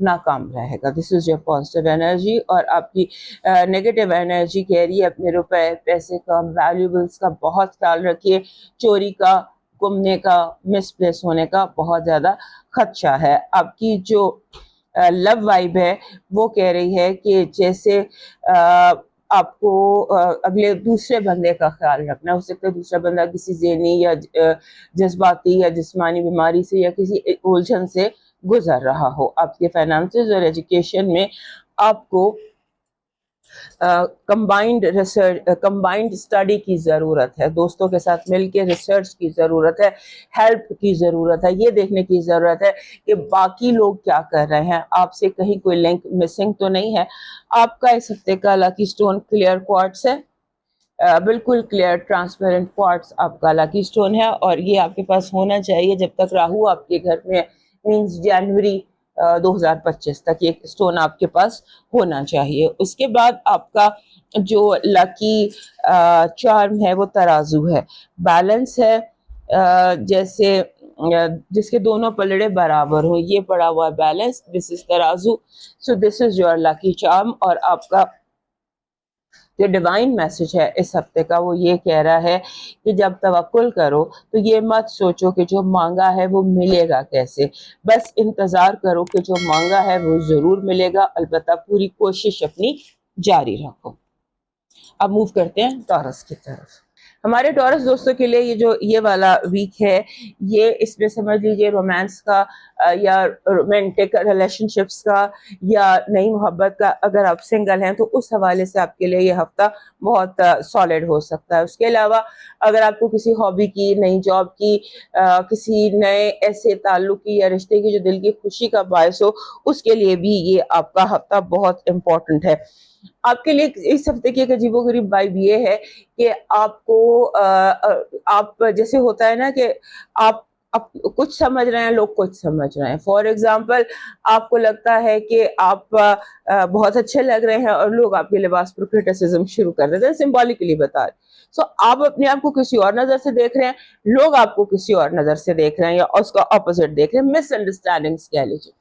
ناکام رہے گا. دس is your positive energy. اور آپ کی نیگیٹو انرجی کہہ رہی ہے اپنے روپے پیسے کا ویلیوبلس کا بہت خیال رکھیے. چوری کا، گمنے کا، مس پلیس ہونے کا بہت زیادہ خدشہ ہے. آپ کی جو لو وائب ہے وہ کہہ رہی ہے کہ جیسے آپ کو اگلے دوسرے بندے کا خیال رکھنا. ہو سکتا ہے دوسرا بندہ کسی ذہنی یا جذباتی یا جسمانی بیماری سے یا کسی الجھن سے گزر رہا ہو. آپ کے فائنانسز اور ایجوکیشن میں آپ کو کمبائنڈ اسٹڈی کی ضرورت ہے. دوستوں کے ساتھ مل کے ریسرچ کی ضرورت ہے، ہیلپ کی ضرورت ہے، یہ دیکھنے کی ضرورت ہے کہ باقی لوگ کیا کر رہے ہیں. آپ سے کہیں کوئی لنک مسنگ تو نہیں ہے. آپ کا اس ہفتے کا لکی سٹون کلیئر کوارٹز ہے، بالکل کلیئر ٹرانسپیرنٹ کوارٹز آپ کا لکی سٹون ہے. اور یہ آپ کے پاس ہونا چاہیے جب تک راہو آپ کے گھر میں، مینز جنوری 2025 تک یہ سٹون آپ کے پاس ہونا چاہیے. اس کے بعد آپ کا جو لکی چارم ہے وہ ترازو ہے، بیلنس ہے، جیسے جس کے دونوں پلڑے برابر ہوں، یہ پڑا ہوا بیلنس. دس از ترازو. سو دس از یور لکی چارم. اور آپ کا جو ڈیوائن میسج ہے اس ہفتے کا وہ یہ کہہ رہا ہے کہ جب توکل کرو تو یہ مت سوچو کہ جو مانگا ہے وہ ملے گا کیسے، بس انتظار کرو کہ جو مانگا ہے وہ ضرور ملے گا. البتہ پوری کوشش اپنی جاری رکھو. اب موو کرتے ہیں ٹورس کی طرف. ہمارے ٹورس دوستوں کے لیے یہ والا ویک ہے، یہ اس میں سمجھ لیجیے رومانس کا یا رومانٹک ریلیشن شپس کا یا نئی محبت کا. اگر آپ سنگل ہیں تو اس حوالے سے آپ کے لیے یہ ہفتہ بہت سالڈ ہو سکتا ہے. اس کے علاوہ اگر آپ کو کسی ہابی کی، نئی جاب کی، کسی نئے ایسے تعلق کی یا رشتے کی جو دل کی خوشی کا باعث ہو، اس کے لیے بھی یہ آپ کا ہفتہ بہت امپورٹنٹ ہے. آپ کے لیے اس ہفتے کی ایک عجیب و غریب وائب یہ ہے کہ آپ کو آپ جیسے ہوتا ہے نا کہ آپ کچھ سمجھ رہے ہیں، لوگ کچھ سمجھ رہے ہیں. فار ایگزامپل آپ کو لگتا ہے کہ آپ بہت اچھے لگ رہے ہیں اور لوگ آپ کے لباس پر کرٹیسزم شروع کر دیتے ہیں، سمبولکلی بتا رہے. سو آپ اپنے آپ کو کسی اور نظر سے دیکھ رہے ہیں، لوگ آپ کو کسی اور نظر سے دیکھ رہے ہیں یا اس کا اپوزٹ دیکھ رہے ہیں. مس انڈرسٹینڈنگس کہہ لیجیے.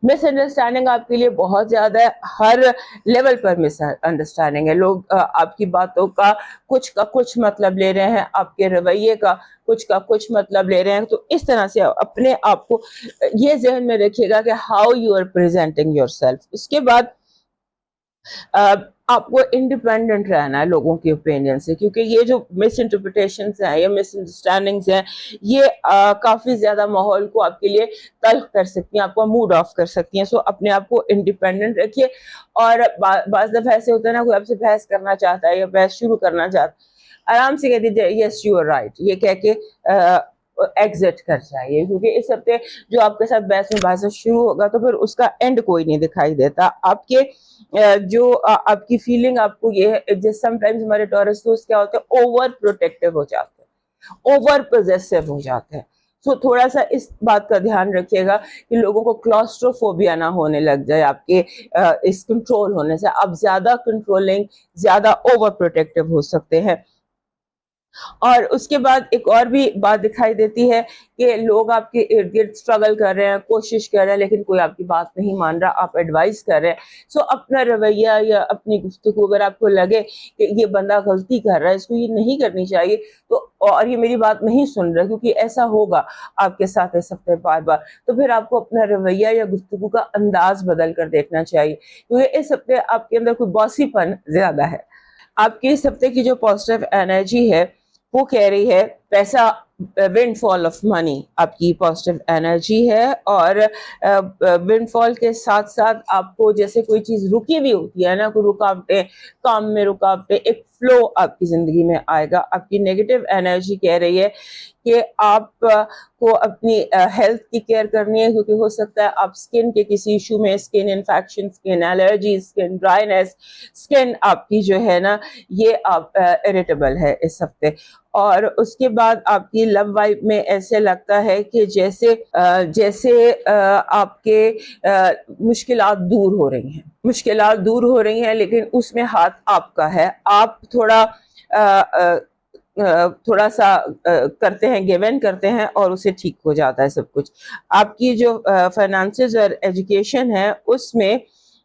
مس انڈرسٹینڈنگ آپ کے لیے بہت زیادہ ہے، ہر لیول پر مس انڈرسٹینڈنگ ہے. لوگ آپ کی باتوں کا کچھ مطلب لے رہے ہیں، آپ کے رویے کا کچھ مطلب لے رہے ہیں. تو اس طرح سے اپنے آپ کو یہ ذہن میں رکھیے گا کہ how you are presenting yourself. اس کے بعد آپ کو انڈیپینڈنٹ رہنا ہے لوگوں کے اوپینین سے، کیونکہ یہ جو مس انٹرپریٹیشنز ہیں یا مس انڈرسٹینڈنگز ہیں یہ کافی زیادہ ماحول کو آپ کے لیے تلخ کر سکتی ہیں، آپ کو موڈ آف کر سکتی ہیں. سو اپنے آپ کو انڈیپینڈنٹ رکھیے. اور بعض دفعہ ایسے ہوتا ہے نا، کوئی آپ سے بحث کرنا چاہتا ہے یا بحث شروع کرنا چاہتا ہے، آرام سے کہہ دیجیے یس یو آر رائٹ، یہ کہہ کے ایگزٹ کر جائیے. کیونکہ اس ہفتے جو آپ کے ساتھ بحث مباحثہ شروع ہوگا تو پھر اس کا اینڈ کوئی نہیں دکھائی دیتا. آپ کے جو آپ کی فیلنگ آپ کو یہ ہے، سم ٹائمز ہمارے ٹورس دوست کیا ہوتے ہیں، اوور پروٹیکٹیو ہو جاتے ہیں، اوور پوزیسو ہو جاتے ہیں. سو تھوڑا سا اس بات کا دھیان رکھیے گا کہ لوگوں کو کلاسٹروفوبیا نہ ہونے لگ جائے آپ کے اس کنٹرول ہونے سے. آپ زیادہ کنٹرولنگ، زیادہ اوور پروٹیکٹیو ہو سکتے ہیں. اور اس کے بعد ایک اور بھی بات دکھائی دیتی ہے کہ لوگ آپ کے ارد گرد اسٹرگل کر رہے ہیں، کوشش کر رہے ہیں، لیکن کوئی آپ کی بات نہیں مان رہا. آپ ایڈوائز کر رہے ہیں. سو اپنا رویہ یا اپنی گفتگو اگر آپ کو لگے کہ یہ بندہ غلطی کر رہا ہے، اس کو یہ نہیں کرنی چاہیے، تو اور یہ میری بات نہیں سن رہا، کیونکہ ایسا ہوگا آپ کے ساتھ اس ہفتے بار بار، تو پھر آپ کو اپنا رویہ یا گفتگو کا انداز بدل کر دیکھنا چاہیے. کیونکہ اس ہفتے آپ کے اندر کوئی باسی پن زیادہ ہے. آپ کی اس ہفتے کی جو پازیٹیو انرجی ہے وہ کہہ رہی ہے پیسہ، ونڈ فال آف منی آپ کی پازیٹیو انرجی ہے. اور ونڈ فال کے ساتھ ساتھ آپ کو جیسے کوئی چیز رکی ہوئی ہوتی ہے نا، کوئی رکاوٹیں، کام میں رکاوٹیں، ایک فلو آپ کی زندگی میں آئے گا. آپ کی نیگیٹو انرجی کہہ رہی ہے کہ آپ کو اپنی ہیلتھ کی کیئر کرنی ہے، کیونکہ ہو سکتا ہے آپ سکن کے کسی ایشو میں، سکن انفیکشن، سکن الرجی، سکن ڈرائنس، سکن آپ کی جو ہے نا یہ آپ اریٹیبل ہے اس ہفتے. اور اس کے بعد آپ کی لو وائب میں ایسے لگتا ہے کہ جیسے آپ کے مشکلات دور ہو رہی ہیں، لیکن اس میں ہاتھ آپ کا ہے. آپ تھوڑا تھوڑا سا کرتے ہیں، گیو این کرتے ہیں اور اسے ٹھیک ہو جاتا ہے سب کچھ. آپ کی جو فائنانسز اور ایجوکیشن ہے اس میں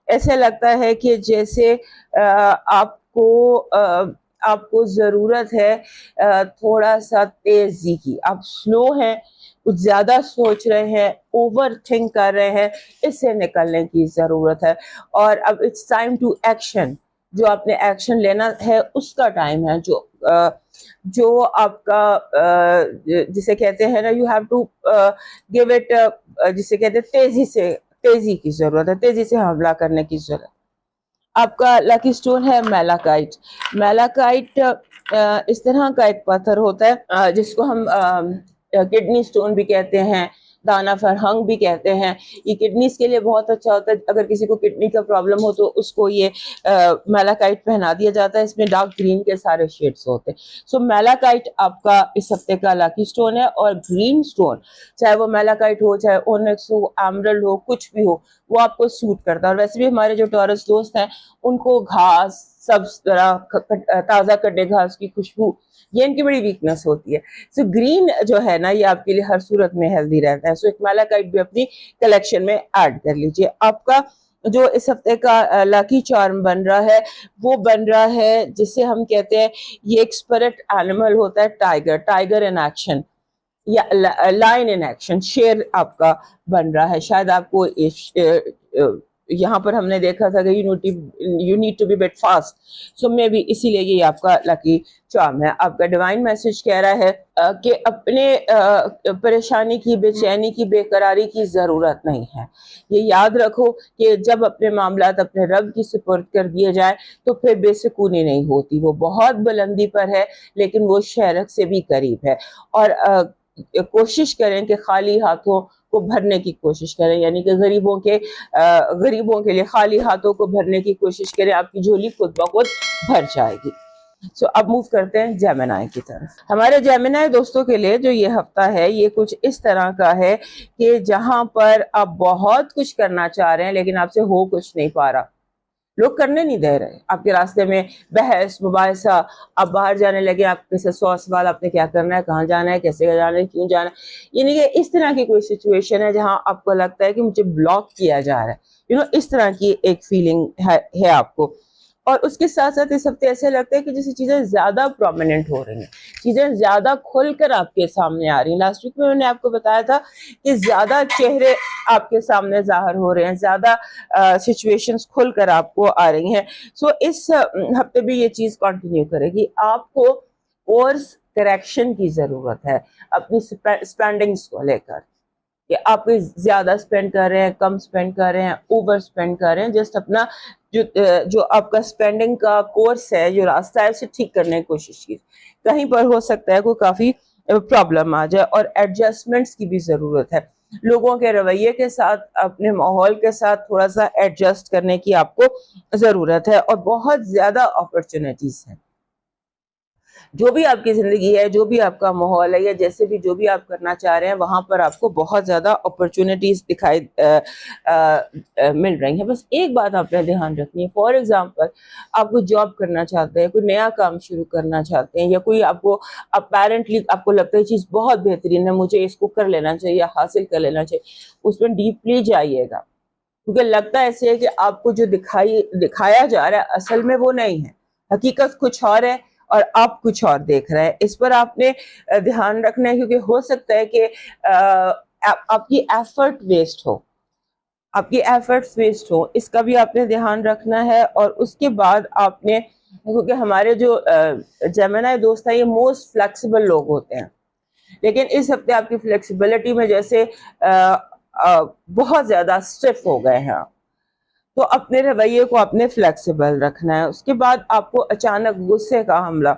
ایسے لگتا ہے کہ جیسے آپ کو ضرورت ہے تھوڑا سا تیزی کی. آپ سلو ہیں، کچھ زیادہ سوچ رہے ہیں، اوور تھنک کر رہے ہیں، اس سے نکلنے کی ضرورت ہے. اور اب اٹس ٹائم ٹو ایکشن. جو آپ نے ایکشن لینا ہے اس کا ٹائم ہے. جو آپ کا جسے کہتے ہیں نا، you have to give it, جسے کہتے ہیں تیزی کی ضرورت ہے، تیزی سے حملہ کرنے کی ضرورت. آپ کا لکی سٹون ہے میلاکائٹ. میلاکائٹ اس طرح کا ایک پتھر ہوتا ہے جس کو ہم کڈنی سٹون بھی کہتے ہیں، دانا فرہنگ بھی کہتے ہیں. یہ کڈنیز کے لیے بہت اچھا ہوتا ہے. اگر کسی کو کڈنی کا پرابلم ہو تو اس کو یہ میلاکائٹ پہنا دیا جاتا ہے. اس میں ڈارک گرین کے سارے شیڈز ہوتے ہیں. سو میلاکائٹ آپ کا اس ہفتے کا لکی سٹون ہے. اور گرین سٹون، چاہے وہ میلاکائٹ ہو، چاہے اونکس ہو، ایمرلڈ ہو، کچھ بھی ہو، وہ آپ کو سوٹ کرتا ہے. اور ویسے بھی ہمارے جو ٹورس دوست ہیں ان کو گھاس، سبز طرح تازہ کٹے گھاس کی خوشبو، یہ ان کی بڑی ویکنس ہوتی ہے. سو گرین جو ہے نا، یہ آپ کے لیے ہر صورت میں ہیلدی رہتا ہے. سو ایک میلاکائٹ بھی اپنی کلیکشن میں ایڈ کر لیجئے. آپ کا جو اس ہفتے کا لکی چارم بن رہا ہے وہ بن رہا ہے جسے ہم کہتے ہیں، یہ ایک اسپرٹ اینیمل ہوتا ہے، ٹائگر ان ایکشن یا لائن ان ایکشن. شیر آپ کا بن رہا ہے. شاید آپ کو یہاں پر ہم نے دیکھا تھا کہ you need to be beat fast. So میں بھی اسی لیے یہ آپ کا لکی چارم ہے. آپ کا ڈیوائن میسج کہہ رہا ہے کہ اپنے پریشانی کی، بے چینی کی، بے قراری کی ضرورت نہیں ہے. یہ یاد رکھو کہ جب اپنے معاملات اپنے رب کی سپرد کر دیے جائے تو پھر بے سکونی نہیں ہوتی. وہ بہت بلندی پر ہے لیکن وہ شہرک سے بھی قریب ہے. اور کوشش کریں کہ خالی ہاتھوں کو بھرنے کی کوشش کریں، یعنی کہ غریبوں کے لیے خالی ہاتھوں کو بھرنے کی کوشش کریں. آپ کی جھولی خود بخود بھر جائے گی. سو اب موو کرتے ہیں جیمنائی کی طرف. ہمارے جیمنائی دوستوں کے لیے جو یہ ہفتہ ہے یہ کچھ اس طرح کا ہے کہ جہاں پر آپ بہت کچھ کرنا چاہ رہے ہیں لیکن آپ سے ہو کچھ نہیں پا رہا. لوگ کرنے نہیں دے رہے. آپ کے راستے میں بحث مباحثہ، آپ باہر جانے لگے، آپ کے سے 100 سوال، آپ نے کیا کرنا ہے، کہاں جانا ہے، کیسے جانا ہے، کیوں جانا ہے. یعنی کہ اس طرح کی کوئی سچویشن ہے جہاں آپ کو لگتا ہے کہ مجھے بلاک کیا جا رہا ہے. اس طرح کی ایک فیلنگ ہے آپ کو. اور اس کے ساتھ ساتھ اس ہفتے ایسے لگتا ہے کہ جیسے چیزیں زیادہ پرومیننٹ ہو رہی ہیں، چیزیں زیادہ کھل کر آپ کے سامنے آ رہی ہیں. لاسٹ ویک میں نے آپ کو بتایا تھا کہ زیادہ چہرے آپ کے سامنے ظاہر ہو رہے ہیں، زیادہ سچویشنز کھل کر آپ کو آ رہی ہیں. سو اس ہفتے بھی یہ چیز کنٹینیو کرے گی. آپ کو کورس کریکشن کی ضرورت ہے اپنی سپینڈنگز کو لے کر، کہ آپ زیادہ سپینڈ کر رہے ہیں، کم سپینڈ کر رہے ہیں، اوور سپینڈ کر رہے ہیں. جسٹ اپنا جو آپ کا سپینڈنگ کا کورس ہے، جو راستہ ہے، اسے ٹھیک کرنے کی کوشش کی. کہیں پر ہو سکتا ہے کوئی کافی پرابلم آ جائے اور ایڈجسٹمنٹس کی بھی ضرورت ہے. لوگوں کے رویے کے ساتھ، اپنے ماحول کے ساتھ تھوڑا سا ایڈجسٹ کرنے کی آپ کو ضرورت ہے. اور بہت زیادہ اپرچونٹیز ہیں. جو بھی آپ کی زندگی ہے، جو بھی آپ کا ماحول ہے، یا جیسے بھی جو بھی آپ کرنا چاہ رہے ہیں، وہاں پر آپ کو بہت زیادہ اپرچونٹیز دکھائی مل رہی ہیں. بس ایک بات آپ نے دھیان رکھنی ہے. فار ایگزامپل، آپ کو جاب کرنا چاہتے ہیں، کوئی نیا کام شروع کرنا چاہتے ہیں، یا کوئی آپ کو اپیرنٹلی آپ کو لگتا ہے یہ چیز بہت بہترین ہے، مجھے اس کو کر لینا چاہیے یا حاصل کر لینا چاہیے. اس میں ڈیپلی جائیے گا، کیونکہ لگتا ایسے ہے کہ آپ کو جو دکھایا جا رہا ہے اصل میں وہ نہیں ہے. حقیقت کچھ اور ہے اور آپ کچھ اور دیکھ رہے ہیں. اس پر آپ نے دھیان رکھنا ہے، کیونکہ ہو سکتا ہے کہ آپ کی ایفرٹ ویسٹ ہو، اس کا بھی آپ نے دھیان رکھنا ہے. اور اس کے بعد آپ نے، کیونکہ ہمارے جو جیمنائی دوست ہیں یہ موسٹ فلیکسیبل لوگ ہوتے ہیں، لیکن اس ہفتے آپ کی فلیکسیبلٹی میں جیسے بہت زیادہ اسٹف ہو گئے ہیں. تو اپنے رویے کو اپنے فلیکسیبل رکھنا ہے. اس کے بعد آپ کو اچانک غصے کا حملہ،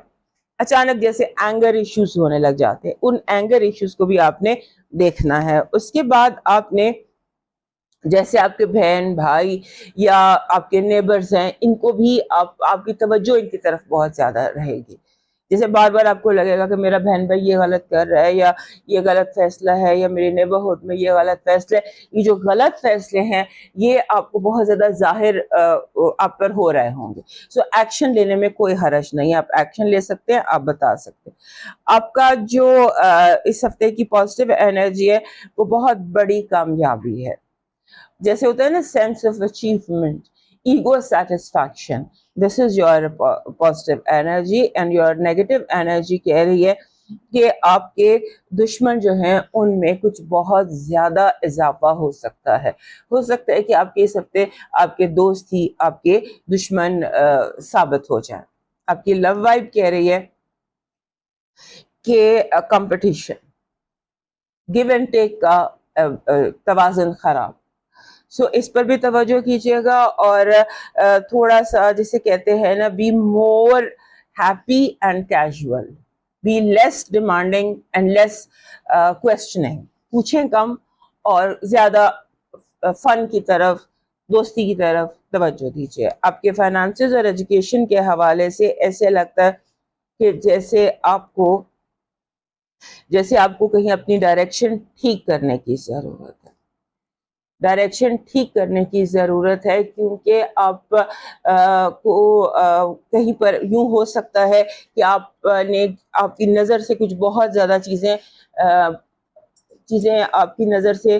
اچانک جیسے اینگر ایشوز ہونے لگ جاتے ہیں، ان اینگر ایشوز کو بھی آپ نے دیکھنا ہے. اس کے بعد آپ نے، جیسے آپ کے بہن بھائی یا آپ کے نیبرز ہیں، ان کو بھی آپ کی توجہ ان کی طرف بہت زیادہ رہے گی. جیسے بار بار آپ کو لگے گا کہ میرا بہن بھائی یہ غلط کر رہا ہے یا یہ غلط فیصلہ ہے یا میرے نیبرہڈ میں یہ غلط فیصلے، یہ جو غلط فیصلے ہیں یہ آپ کو بہت زیادہ ظاہر آپ پر ہو رہے ہوں گے. سو ایکشن لینے میں کوئی حرج نہیں ہے، آپ ایکشن لے سکتے ہیں، آپ بتا سکتے ہیں. آپ کا جو اس ہفتے کی پازیٹیو انرجی ہے وہ بہت بڑی کامیابی ہے. جیسے ہوتا ہے نا sense of achievement, ego satisfaction, this is your positive energy. And your negative energy کہہ رہی ہے کہ آپ کے دشمن جو ہیں ان میں کچھ بہت زیادہ اضافہ ہو سکتا ہے. ہو سکتا ہے کہ آپ کے اس ہفتے آپ کے دوست ہی آپ کے دشمن ثابت ہو جائیں. آپ کی لو وائب کہہ رہی ہے کہ کمپٹیشن، گیو اینڈ ٹیک کا توازن خراب. سو اس پر بھی توجہ کیجیے گا، اور تھوڑا سا جسے کہتے ہیں نا be more happy and casual, be less demanding and less questioning. پوچھیں کم اور زیادہ فن کی طرف، دوستی کی طرف توجہ دیجیے. آپ کے فائنانسز اور ایجوکیشن کے حوالے سے ایسے لگتا ہے کہ جیسے آپ کو کہیں اپنی ڈائریکشن ٹھیک کرنے کی ضرورت ہے. ڈائریکشن ٹھیک کرنے کی ضرورت ہے کیونکہ آپ کو کہیں پر یوں ہو سکتا ہے کہ آپ کی نظر سے کچھ بہت زیادہ چیزیں آپ کی نظر سے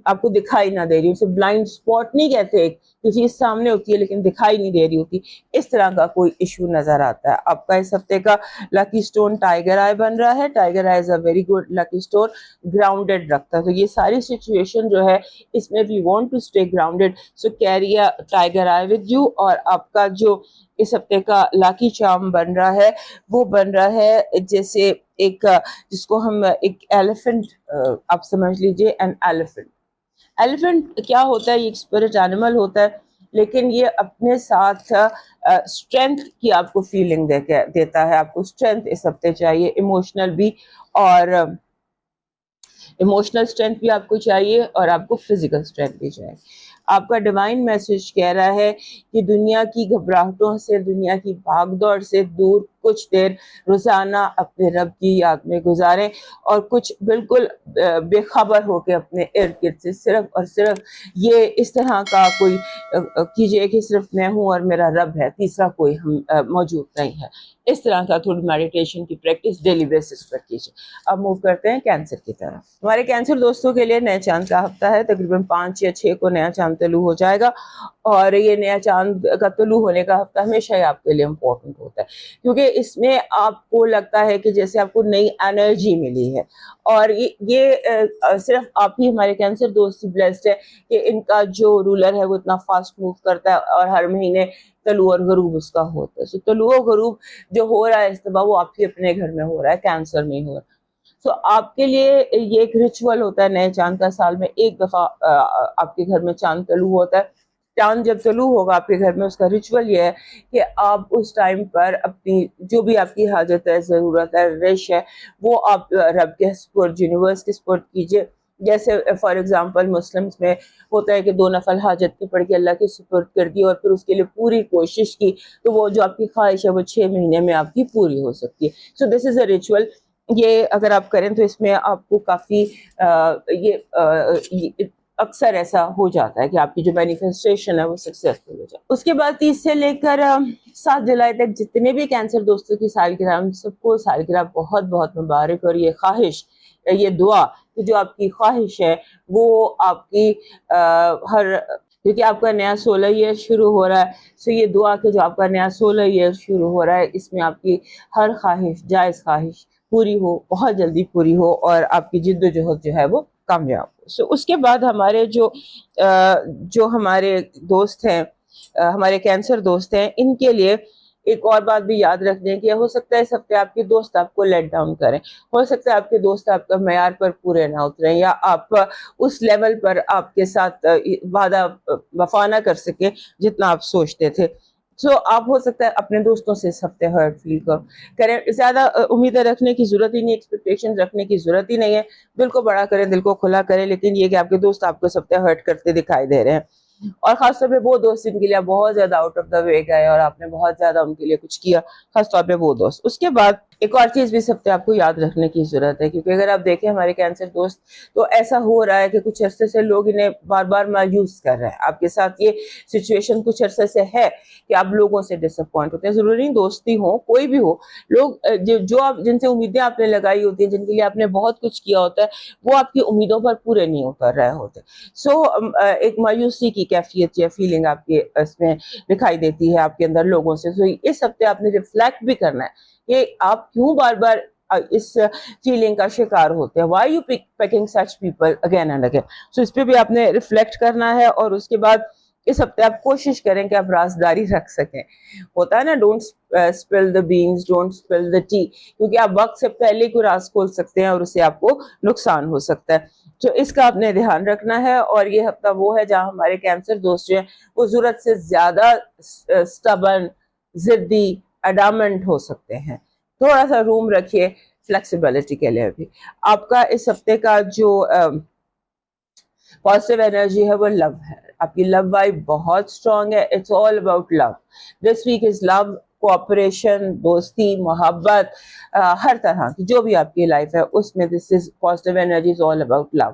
آپ کو دکھائی نہ دے رہی. اسے بلائنڈ اسپاٹ نہیں کہتے کہ چیز سامنے ہوتی ہے لیکن دکھائی نہیں دے رہی ہوتی. اس طرح کا کوئی ایشو نظر آتا ہے. آپ کا اس ہفتے کا لکی سٹون ٹائیگر آئی بن رہا ہے. Tiger eye is a very good lucky stone, grounded رکھتا ہے. تو یہ ساری سچویشن جو ہے اس میں we want to stay grounded, so carry a tiger eye with you. اور آپ کا جو اس ہفتے کا لاکی چارم بن رہا ہے وہ بن رہا ہے جیسے ایک جس کو ہم ایک ایلیفنٹ، آپ سمجھ لیجئے این ایلیفنٹ. ایلیفنٹ کیا ہوتا ہے؟ یہ ایک اسپرٹ اینیمل ہوتا ہے لیکن یہ اپنے ساتھ اسٹرینتھ کی آپ کو فیلنگ دیتا ہے. آپ کو اسٹرینتھ اس ہفتے چاہیے، ایموشنل بھی، اور ایموشنل اسٹرینتھ بھی آپ کو چاہیے اور آپ کو فزیکل اسٹرینتھ بھی چاہیے. آپ کا ڈیوائن میسج کہہ رہا ہے کہ دنیا کی گھبراہٹوں سے، دنیا کی بھاگ دوڑ سے دور کچھ دیر روزانہ اپنے رب کی یاد میں گزاریں، اور کچھ بالکل بے خبر ہو کے اپنے ارد گرد سے صرف اور صرف یہ اس طرح کا کوئی کیجئے کہ صرف میں ہوں اور میرا رب ہے، تیسرا کوئی موجود نہیں ہے. اس طرح کا تھوڑی میڈیٹیشن کی پریکٹس ڈیلی بیسس پر کیجیے. اب موو کرتے ہیں کینسر کی طرف. ہمارے کینسر دوستوں کے لیے نئے چاند کا ہفتہ ہے. تقریباً 5 یا 6 کو نیا چاند طلوع ہو جائے گا، اور یہ نیا چاند کا طلوع ہونے کا ہفتہ ہمیشہ ہی آپ کے لیے امپورٹنٹ ہوتا ہے کیونکہ اس میں آپ کو لگتا ہے کہ جیسے آپ کو نئی انرجی ملی ہے. اور یہ صرف آپ ہی ہمارے کینسر دوست ہی بلیسڈ ہے کہ ان کا جو رولر ہے وہ اتنا فاسٹ موو کرتا ہے اور ہر مہینے طلوع اور غروب اس کا ہوتا ہے. سو طلوع و غروب جو ہو رہا ہے استباح وہ آپ ہی اپنے گھر میں ہو رہا ہے، کینسر میں ہو رہا ہے. سو آپ کے لیے یہ ایک ریچول ہوتا ہے نئے چاند کا. سال میں ایک دفعہ آپ کے گھر میں چاند طلوع ہوتا ہے. چاند جب طلوع ہوگا آپ کے گھر میں، اس کا ریچول یہ ہے کہ آپ اس ٹائم پر اپنی جو بھی آپ کی حاجت ہے، ضرورت ہے، وش ہے، وہ آپ رب کے سپرد، یونیورس کے سپرد کیجئے. جیسے فار ایگزامپل مسلمس میں ہوتا ہے کہ 2 نفل حاجت کی پڑھ کے اللہ کے سپرد کر دی اور پھر اس کے لیے پوری کوشش کی، تو وہ جو آپ کی خواہش ہے وہ 6 مہینے میں آپ کی پوری ہو سکتی ہے. سو دس از اے ریچول. یہ اگر آپ کریں تو اس میں آپ کو کافی یہ اکثر ایسا ہو جاتا ہے کہ آپ کی جو مینیفیسٹیشن ہے وہ سکسیسفل ہو جائے. اس کے بعد 30 سے لے کر 7 جولائی تک جتنے بھی کینسر دوستوں کی سالگرہ، سب کو سالگرہ بہت بہت مبارک. اور یہ خواہش، یہ دعا کہ جو آپ کی خواہش ہے وہ آپ کی کیونکہ آپ کا نیا 16 ایئر شروع ہو رہا ہے. سو یہ دعا کہ جو آپ کا نیا 16 ایئر شروع ہو رہا ہے اس میں آپ کی ہر خواہش، جائز خواہش پوری ہو، بہت جلدی پوری ہو، اور آپ کی جد و جہد جو ہے وہ کامیاب ہو. سو اس کے بعد ہمارے جو ہمارے دوست ہیں، ہمارے کینسر دوست ہیں، ان کے لیے ایک اور بات بھی یاد رکھنے کی ہے. ہو سکتا ہے اس ہفتے آپ کے دوست آپ کو لیٹ ڈاؤن کریں، ہو سکتا ہے آپ کے دوست آپ کا معیار پر پورے نہ اتریں، یا آپ اس لیول پر آپ کے ساتھ وعدہ وفا نہ کر سکیں جتنا آپ سوچتے تھے. سو آپ ہو سکتا ہے اپنے دوستوں سے اس ہفتے ہرٹ فیل کریں. زیادہ امیدیں رکھنے کی ضرورت ہی نہیں، ایکسپیکٹیشن رکھنے کی ضرورت ہی نہیں ہے. دل کو بڑا کریں، دل کو کھلا کریں، لیکن یہ کہ آپ کے دوست آپ کو اس ہفتے ہرٹ کرتے دکھائی دے رہے ہیں اور خاص طور پہ وہ دوست جن کے لیے آپ بہت زیادہ آؤٹ آف دا وے گئے اور آپ نے بہت زیادہ ان کے لیے کچھ کیا، خاص طور پہ وہ دوست. اس کے بعد ایک اور چیز بھی اس ہفتے آپ کو یاد رکھنے کی ضرورت ہے، کیونکہ اگر آپ دیکھیں ہمارے کینسر دوست، تو ایسا ہو رہا ہے کہ کچھ عرصے سے لوگ انہیں بار بار مایوس کر رہے ہیں. آپ کے ساتھ یہ سچویشن کچھ عرصے سے ہے کہ آپ لوگوں سے ڈس اپوائنٹ ہوتے ہیں. ضروری نہیں دوستی ہو، کوئی بھی ہو، لوگ جو آپ جن سے امیدیں آپ نے لگائی ہوتی ہیں، جن کے لیے آپ نے بہت کچھ کیا ہوتا ہے، وہ آپ کی امیدوں پر پورے نہیں اتر رہے ہوتے. سو ایک مایوسی کی کیفیت یا فیلنگ آپ کے اس میں دکھائی دیتی ہے آپ کے اندر لوگوں سے. سو اس ہفتے آپ نے ریفلیکٹ بھی کرنا ہے کہ آپ کیوں بار بار اس فیلنگ کا شکار ہوتے ہیں. Why you picking such people again and again. So اس پہ بھی آپ نے ریفلیکٹ کرنا ہے. اور اس کے بعد اس ہفتے آپ کوشش کریں کہ آپ رازداری رکھ سکیں. ہوتا ہے نا، don't spill the beans, don't spill the tea, کیونکہ آپ وقت سے پہلے کوئی راز کھول سکتے ہیں اور اس سے آپ کو نقصان ہو سکتا ہے. تو اس کا آپ نے دھیان رکھنا ہے. اور یہ ہفتہ وہ ہے جہاں ہمارے کینسر دوست جو ہیں وہ ضرورت سے زیادہ اسٹبرن، ضدی، اڈامنٹ ہو سکتے ہیں. تھوڑا سا روم رکھیے فلیکسیبلٹی کے لیے بھی. آپ کا اس ہفتے کا جو پازیٹیو انرجی ہے وہ لو ہے. آپ کی لو وائب بہت اسٹرانگ ہے. It's all about love. This week is love, cooperation, دوستی، محبت، ہر طرح کی جو بھی آپ کی لائف ہے اس میں this is positive energy is all about love.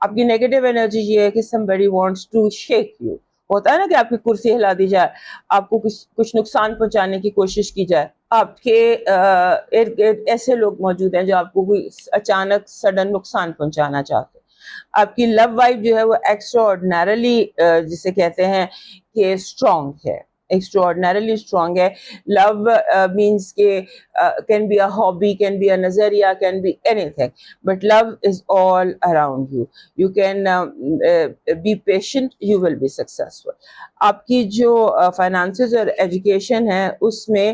آپ کی نیگیٹو انرجی یہ ہے کہ somebody wants to shake you. ہوتا ہے نا کہ آپ کی کرسی ہلا دی جائے، آپ کو کچھ نقصان پہنچانے کی کوشش کی جائے. آپ کے ارد گرد ایسے لوگ موجود ہیں جو آپ کو کوئی اچانک سڈن نقصان پہنچانا چاہتے ہیں. آپ کی لو وائب جو ہے وہ ایکسٹرا آرڈنریلی جسے کہتے ہیں کہ اسٹرانگ ہے، ایکسٹراڈنریلی اسٹرانگ ہے. لو مینس کہ can be a hobby, can be a نظریہ، can be anything, but love is all around you. You can be patient, you will be successful. آپ کی جو فائنانسز اور education ہے اس میں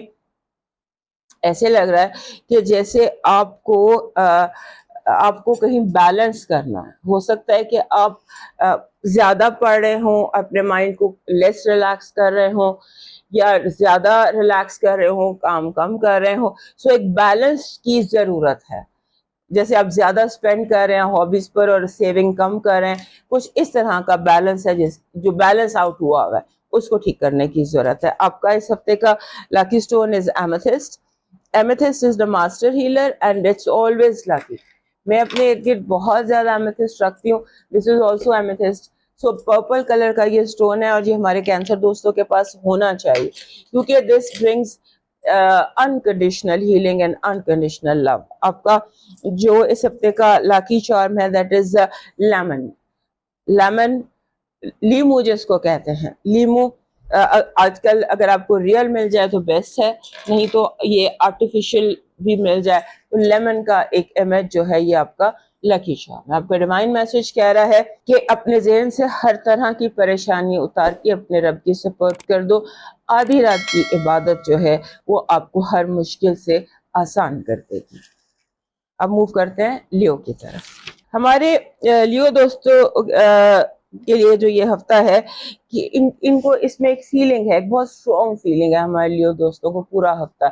ایسے لگ رہا ہے کہ جیسے آپ کو کہیں بیلنس کرنا ہے. ہو سکتا ہے کہ آپ زیادہ پڑھ رہے ہوں، اپنے مائنڈ کو لیس ریلیکس کر رہے ہوں، یا زیادہ ریلیکس کر رہے ہوں، کام کم کر رہے ہوں. سو ایک بیلنس کی ضرورت ہے. جیسے آپ زیادہ اسپینڈ کر رہے ہیں ہابیز پر اور سیونگ کم کر رہے ہیں، کچھ اس طرح کا بیلنس ہے جو بیلنس آؤٹ ہوا ہوا ہے، اس کو ٹھیک کرنے کی ضرورت ہے. آپ کا اس ہفتے کا lucky stone is amethyst. Amethyst is the master healer and it's always lucky. میں اپنے ارد گرد بہت زیادہ ایمیتھسٹ رکھتی ہوں. This is also amethyst. So purple colour کا یہ اسٹون ہے اور یہ ہمارے کینسر دوستوں کے پاس ہونا چاہیے، کیونکہ this brings unconditional healing and unconditional love. آپ کا جو اس ہفتے کا لاکی چارم ہے that is لیمن. لیمن، لیمو جس کو کہتے ہیں، لیمو آج کل اگر آپ کو ریئل مل جائے تو بیسٹ ہے، نہیں تو یہ آرٹیفیشل بھی مل جائے تو لیمن کا ایک امیج جو ہے یہ آپ کا لکی چارم. آپ کا ڈیوائن میسج کہہ رہا ہے کہ اپنے ذہن سے ہر طرح کی پریشانی اتار کے اپنے رب کی سپورٹ کر دو. آدھی رات کی عبادت جو ہے وہ آپ کو ہر مشکل سے آسان کر دے گی. اب موو کرتے ہیں لیو کی طرف. ہمارے لیو دوستوں کے لیے جو یہ ہفتہ ہے کہ ان کو اس میں ایک فیلنگ ہے، ایک بہت اسٹرانگ فیلنگ ہے ہمارے لیو دوستوں کو. پورا ہفتہ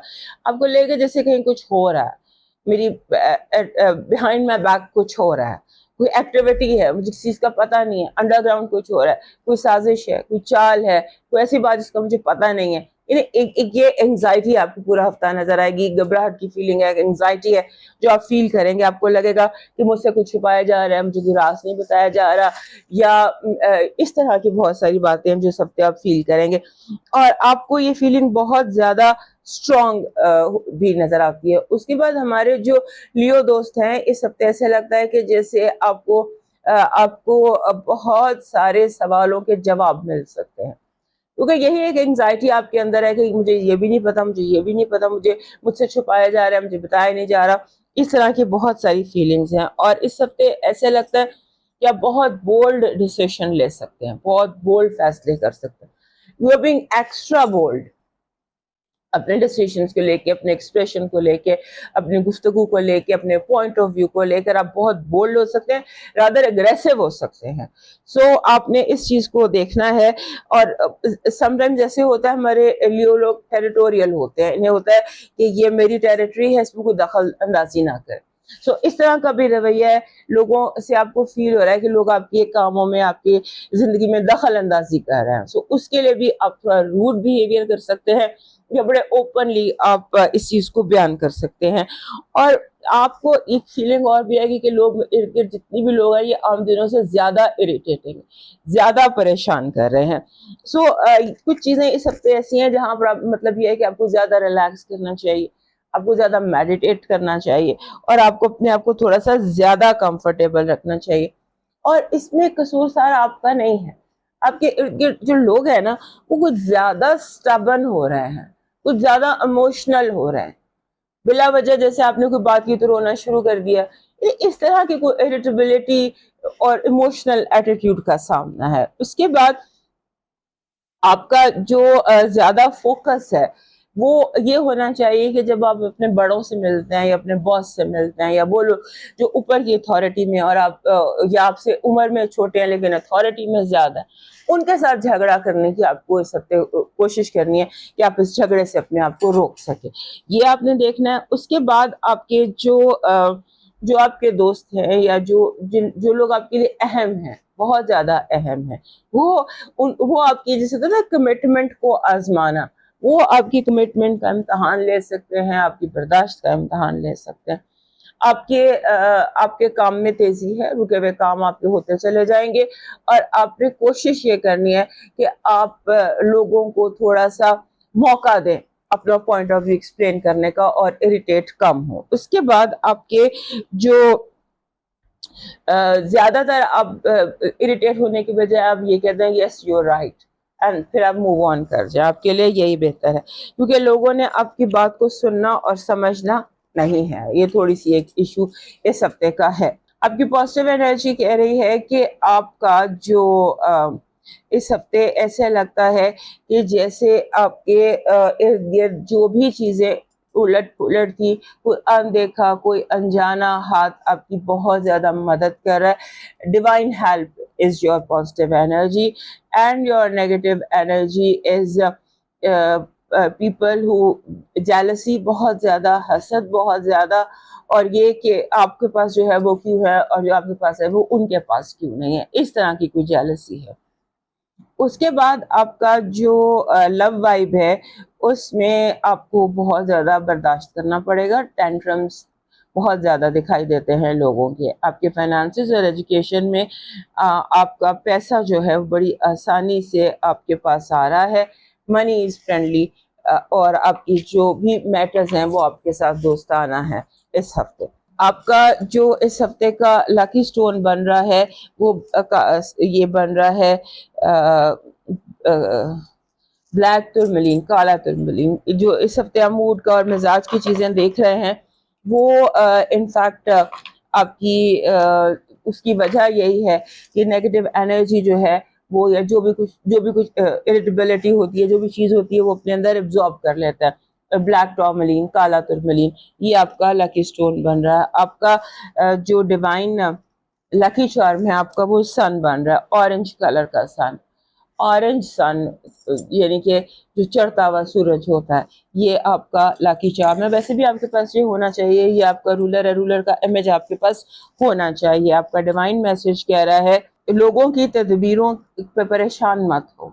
آپ کو لے کے جیسے کہیں کچھ ہو رہا ہے، میری بیہائنڈ مائی بیک کچھ ہو رہا ہے، کوئی ایکٹیویٹی ہے، مجھے کسی چیز کا پتہ نہیں ہے، انڈر گراؤنڈ کچھ ہو رہا ہے، کوئی سازش ہے، کوئی چال ہے، کوئی ایسی بات جس کا مجھے پتہ نہیں ہے. یہ انگزائٹی آپ کو پورا ہفتہ نظر آئے گی. گھبراہٹ کی فیلنگ ہے، انگزائٹی ہے جو آپ فیل کریں گے. آپ کو لگے گا کہ مجھ سے کچھ چھپایا جا رہا ہے، مجھے کوئی راز نہیں بتایا جا رہا، یا اس طرح کی بہت ساری باتیں جو سب پہ آپ فیل کریں گے. اور آپ کو یہ فیلنگ بہت زیادہ اسٹرانگ بھی نظر آتی ہے. اس کے بعد ہمارے جو لیو دوست ہیں اس ہفتے ایسے لگتا ہے کہ جیسے آپ کو بہت سارے سوالوں کے جواب مل سکتے ہیں، کیونکہ یہی ایک انگزائٹی آپ کے اندر ہے کہ مجھے یہ بھی نہیں پتا، مجھے یہ بھی نہیں پتا، مجھ سے چھپایا جا رہا ہے، مجھے بتایا نہیں جا رہا. اس طرح کی بہت ساری فیلنگز ہیں. اور اس ہفتے ایسے لگتا ہے کہ آپ بہت بولڈ ڈیسیشن لے سکتے ہیں، بہت بولڈ فیصلے کر سکتے ہیں. You are being extra bold اپنے ڈیسیشنز کو لے کے، اپنے ایکسپریشن کو لے کے، اپنی گفتگو کو لے کے، اپنے پوائنٹ آف ویو کو لے کر آپ بہت بولڈ ہو سکتے ہیں، رادر اگریسو ہو سکتے ہیں. سو آپ نے اس چیز کو دیکھنا ہے. اور سم ٹائم جیسے ہوتا ہے ہمارے لیو لوگ ٹیریٹوریل ہوتے ہیں، انہیں ہوتا ہے کہ یہ میری ٹیریٹری ہے، اس میں کوئی دخل اندازی نہ کرے. سو اس طرح کا بھی رویہ ہے، لوگوں سے آپ کو فیل ہو رہا ہے کہ لوگ آپ کے کاموں میں، آپ کی زندگی میں دخل اندازی کر رہے ہیں، سو اس کے لیے بھی آپ تھوڑا روڈ بیہیویئر کر سکتے ہیں یا بڑے اوپنلی آپ اس چیز کو بیان کر سکتے ہیں. اور آپ کو ایک فیلنگ اور بھی آئے گی کہ لوگ ارد گرد جتنی بھی لوگ ہیں یہ عام دنوں سے زیادہ اریٹیٹنگ، زیادہ پریشان کر رہے ہیں. سو کچھ چیزیں اس ہفتے ایسی ہیں جہاں پر مطلب یہ ہے کہ آپ کو زیادہ ریلیکس کرنا چاہیے، آپ کو زیادہ میڈیٹیٹ کرنا چاہیے، اور آپ کو اپنے آپ کو تھوڑا سا زیادہ کمفرٹیبل رکھنا چاہیے. اور اس میں قصور سارا آپ کا نہیں ہے، آپ کے ارد گرد جو لوگ ہیں نا وہ کچھ زیادہ سٹبن ہو رہے ہیں، کچھ زیادہ ایموشنل ہو رہے ہیں، بلا وجہ جیسے آپ نے کوئی بات کی تو رونا شروع کر دیا. اس طرح کی کوئی اریٹیبلٹی اور ایموشنل ایٹیٹیوڈ کا سامنا ہے. اس کے بعد آپ کا جو زیادہ فوکس ہے وہ یہ ہونا چاہیے کہ جب آپ اپنے بڑوں سے ملتے ہیں یا اپنے باس سے ملتے ہیں یا وہ لوگ جو اوپر کی اتھارٹی میں اور آپ یا آپ سے عمر میں چھوٹے ہیں لیکن اتھارٹی میں زیادہ ہیں، ان کے ساتھ جھگڑا کرنے کی آپ کو اس ہفتے کوشش کرنی ہے کہ آپ اس جھگڑے سے اپنے آپ کو روک سکیں. یہ آپ نے دیکھنا ہے. اس کے بعد آپ کے جو آپ کے دوست ہیں یا جو لوگ آپ کے لیے اہم ہیں، بہت زیادہ اہم ہیں، وہ آپ کی جیسے نا کمٹمنٹ کو آزمانا، وہ آپ کی کمٹمنٹ کا امتحان لے سکتے ہیں، آپ کی برداشت کا امتحان لے سکتے ہیں. آپ کے کام میں تیزی ہے، رکے ہوئے کام آپ کے ہوتے چلے جائیں گے، اور آپ نے کوشش یہ کرنی ہے کہ آپ لوگوں کو تھوڑا سا موقع دیں اپنا پوائنٹ آف ویو ایکسپلین کرنے کا اور اریٹیٹ کم ہو. اس کے بعد آپ کے جو زیادہ تر آپ اریٹیٹ ہونے کی بجائے آپ یہ کہتے ہیں یس یو رائٹ، اینڈ پھر آپ موو آن کر جائیں، آپ کے لیے یہی بہتر ہے، کیونکہ لوگوں نے آپ کی بات کو سننا اور سمجھنا نہیں ہے. یہ تھوڑی سی ایک ایشو اس ہفتے کا ہے. آپ کی پازیٹیو انرجی کہہ رہی ہے کہ آپ کا جو اس ہفتے ایسے لگتا ہے کہ جیسے آپ کے ارد گرد جو بھی چیزیں الٹ پلٹ تھی، کوئی اندیکھا کوئی انجانا ہاتھ آپ کی بہت زیادہ مدد کر رہا ہے. Divine help is your positive energy and your negative energy is people who jealousy بہت زیادہ، حسد بہت زیادہ، اور یہ کہ آپ کے پاس جو ہے وہ کیوں ہے اور جو آپ کے پاس ہے وہ ان کے پاس کیوں نہیں ہے، اس طرح کی کوئی جیلسی ہے. اس کے بعد آپ کا جو لو وائب ہے اس میں آپ کو بہت زیادہ برداشت کرنا پڑے گا. ٹینٹرمز بہت زیادہ دکھائی دیتے ہیں لوگوں کے. آپ کے فائنانسز اور ایجوکیشن میں آپ کا پیسہ جو ہے بڑی آسانی سے آپ کے پاس آ رہا ہے. منی از فرینڈلی، اور آپ کی جو بھی میٹرز ہیں وہ آپ کے ساتھ دوستانہ ہیں اس ہفتے. آپ کا جو اس ہفتے کا لکی سٹون بن رہا ہے وہ یہ بن رہا ہے بلیک ترملین، کالا ترملین. جو اس ہفتے آپ موڈ کا اور مزاج کی چیزیں دیکھ رہے ہیں وہ انفیکٹ آپ کی اس کی وجہ یہی ہے کہ نیگیٹو انرجی جو ہے وہ، یا جو بھی کچھ اریٹیبلٹی ہوتی ہے، جو بھی چیز ہوتی ہے وہ اپنے اندر ایبزارب کر لیتا ہے. بلیک ٹورملین، کالا ترملین، یہ آپ کا لکی سٹون بن رہا ہے. آپ کا جو ڈیوائن لکی چارم ہے آپ کا وہ سن بن رہا ہے، اورنج کلر کا سن. اورنج سن یعنی کہ جو چڑھتا ہوا سورج ہوتا ہے، یہ آپ کا لاکی چارم ہے. ویسے بھی آپ کے پاس یہ ہونا چاہیے، یہ آپ کا رولر ہے، رولر کا امیج آپ کے پاس ہونا چاہیے. آپ کا ڈیوائن میسج کہہ رہا ہے لوگوں کی تدبیروں پہ پریشان مت ہو،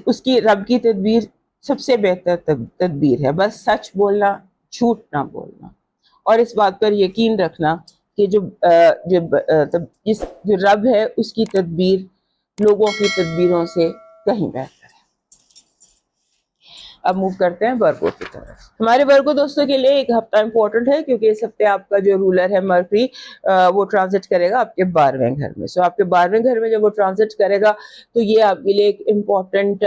اس کی رب کی تدبیر سب سے بہتر تدبیر ہے. بس سچ بولنا، جھوٹ نہ بولنا، اور اس بات پر یقین رکھنا کہ جو رب ہے اس کی تدبیر لوگوں کی تدبیروں سے کہیں بہتر ہے. اب موو کرتے ہیں ورگو کی طرف. ہمارے ورگو دوستوں کے لیے ایک ہفتہ امپورٹنٹ ہے کیونکہ اس ہفتے آپ کا جو رولر ہے مرکری وہ ٹرانزٹ کرے گا آپ کے 12ویں گھر میں. سو آپ کے 12ویں گھر میں جب وہ ٹرانزٹ کرے گا تو یہ آپ کے لیے ایک امپورٹنٹ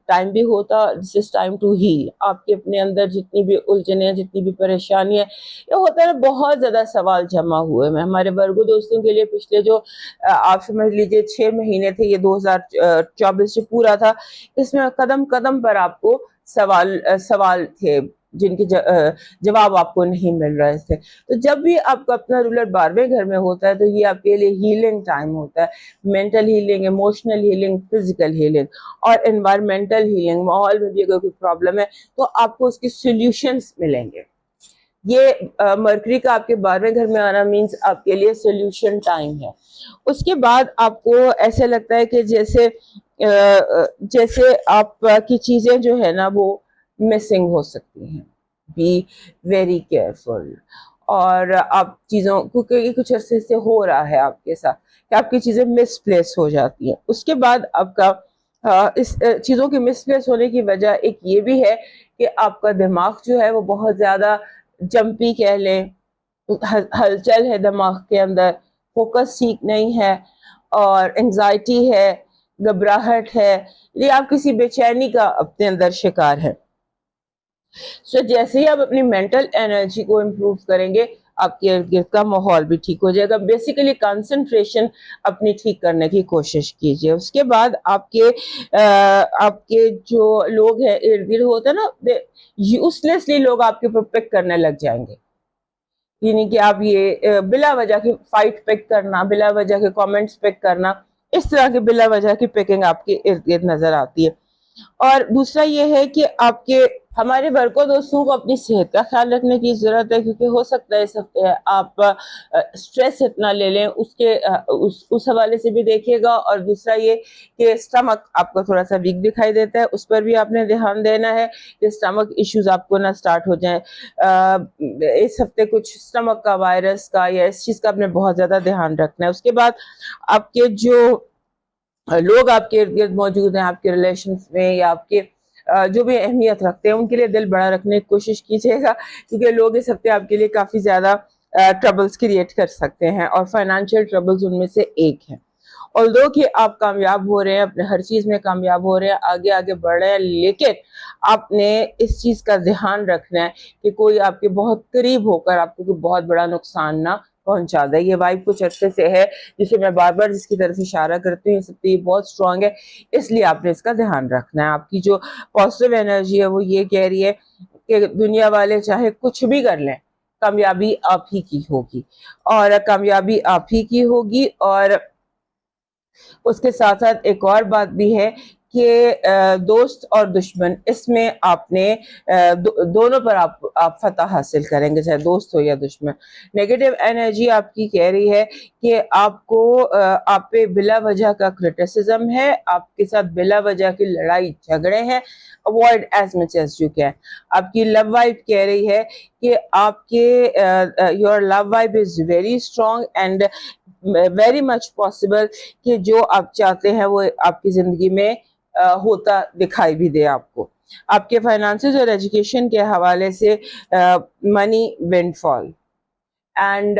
ٹائم بھی ہوتا. دس از ٹائم ٹو ہیل. آپ کے اپنے اندر جتنی بھی الجھنیں، جتنی بھی پریشانی ہے، یہ ہوتا ہے نا بہت زیادہ سوال جمع ہوئے ہیں ہمارے ورگو دوستوں کے لیے. پچھلے جو آپ سمجھ لیجیے 6 مہینے تھے، یہ 2024 سے پورا تھا، اس میں قدم قدم پر آپ کو سوال تھے جن کے جواب آپ کو نہیں مل رہے تھے. تو جب بھی آپ کا اپنا رولر 12ویں گھر میں ہوتا ہے تو یہ آپ کے لیے ہیلنگ ٹائم ہوتا ہے. Mental healing, emotional healing, physical healing اور انوائرمنٹل ہیلنگ. ماحول میں بھی اگر کوئی پرابلم ہے تو آپ کو اس کے سولوشنز ملیں گے. یہ مرکری کا آپ کے 12ویں گھر میں آنا مینز آپ کے لیے سولوشن ٹائم ہے. اس کے بعد آپ کو ایسے لگتا ہے کہ جیسے آپ کی چیزیں جو ہے نا وہ مسنگ ہو سکتی ہیں. Be very careful. اور آپ چیزوں کیونکہ کچھ عرصے سے ہو رہا ہے آپ کے ساتھ کہ آپ کی چیزیں مس پلیس ہو جاتی ہیں. اس کے بعد آپ کا اس چیزوں کی مس پلیس ہونے کی وجہ ایک یہ بھی ہے کہ آپ کا دماغ جو ہے وہ بہت زیادہ جمپی کہہ لیں, ہلچل ہے دماغ کے اندر, فوکس ٹھیک نہیں ہے اور انگزائٹی ہے, گھبراہٹ ہے, یہ آپ کسی بے چینی کا اپنے اندر شکار ہے. سو جیسے ہی آپ اپنی مینٹل انرجی کو امپروو کریں گے آپ کے ارد گرد کا ماحول بھی ٹھیک ہو جائے گا. بیسیکلی کنسنٹریشن اپنی ٹھیک کرنے کی کوشش کیجیے. اس کے بعد آپ کے جو لوگ ہیں ارد گرد ہوتے ہیں نا, یوز لیسلی لوگ آپ کے اوپر پک کرنے لگ جائیں گے. یعنی کہ آپ یہ بلا وجہ کی فائٹ پک کرنا, بلا وجہ کے کامنٹس پک کرنا, اس طرح کی بلا وجہ کی پکنگ آپ کے ارد گرد نظر آتی ہے. اور دوسرا یہ ہے کہ آپ کے ہمارے ورکو دوستوں کو اپنی صحت کا خیال رکھنے کی ضرورت ہے, کیونکہ ہو سکتا ہے اس ہفتے آپ اسٹریس اتنا لے لیں, اس حوالے سے بھی دیکھیے گا. اور دوسرا یہ کہ اسٹمک آپ کو تھوڑا سا ویک دکھائی دیتا ہے, اس پر بھی آپ نے دھیان دینا ہے کہ اسٹمک ایشوز آپ کو نہ اسٹارٹ ہو جائیں. اس ہفتے کچھ اسٹمک کا وائرس کا یا اس چیز کا آپ نے بہت زیادہ دھیان رکھنا ہے. اس کے بعد آپ کے جو لوگ آپ کے ارد گرد موجود ہیں آپ کے ریلیشن میں یا آپ کے جو بھی اہمیت رکھتے ہیں ان کے لیے دل بڑا رکھنے کی کوشش کیجیے گا, کیونکہ لوگ اس ہفتے آپ کے لیے کافی زیادہ ٹربلز کریٹ کر سکتے ہیں اور فائنانشیل ٹربلز ان میں سے ایک ہے. although کہ آپ کامیاب ہو رہے ہیں, اپنے ہر چیز میں کامیاب ہو رہے ہیں, آگے آگے بڑھ رہے ہیں, لیکن آپ نے اس چیز کا دھیان رکھنا ہے کہ کوئی آپ کے بہت قریب ہو کر آپ کو کوئی بہت بڑا نقصان نہ پہنچا دے. یہ وائب کچھ عرصے سے ہے جسے میں بار بار جس کی طرف اشارہ کرتی ہوں, یہ بہت اسٹرانگ ہے, اس لیے آپ نے اس کا دھیان رکھنا ہے. آپ کی جو پازیٹیو انرجی ہے وہ یہ کہہ رہی ہے کہ دنیا والے چاہے کچھ بھی کر لیں, کامیابی آپ ہی کی ہوگی, اور کامیابی آپ ہی کی ہوگی. اور اس کے ساتھ ساتھ ایک اور بات بھی ہے کہ دوست اور دشمن, اس میں آپ نے دونوں پر آپ فتح حاصل کریں گے, چاہے دوست ہو یا دشمن. نیگیٹو انرجی آپ کی کہہ رہی ہے کہ آپ پہ بلا وجہ کا کرٹیسزم ہے, آپ کے ساتھ بلا وجہ کی لڑائی جھگڑے ہیں, avoid as much as you can. آپ کی لو وائب کہہ رہی ہے کہ آپ کے your love vibe is very strong and very much possible کہ جو آپ چاہتے ہیں وہ آپ کی زندگی میں ہوتا دکھائی بھی دے آپ کو. آپ کے فائنانسز اور ایجوکیشن کے حوالے سے منی ونڈ فال, اینڈ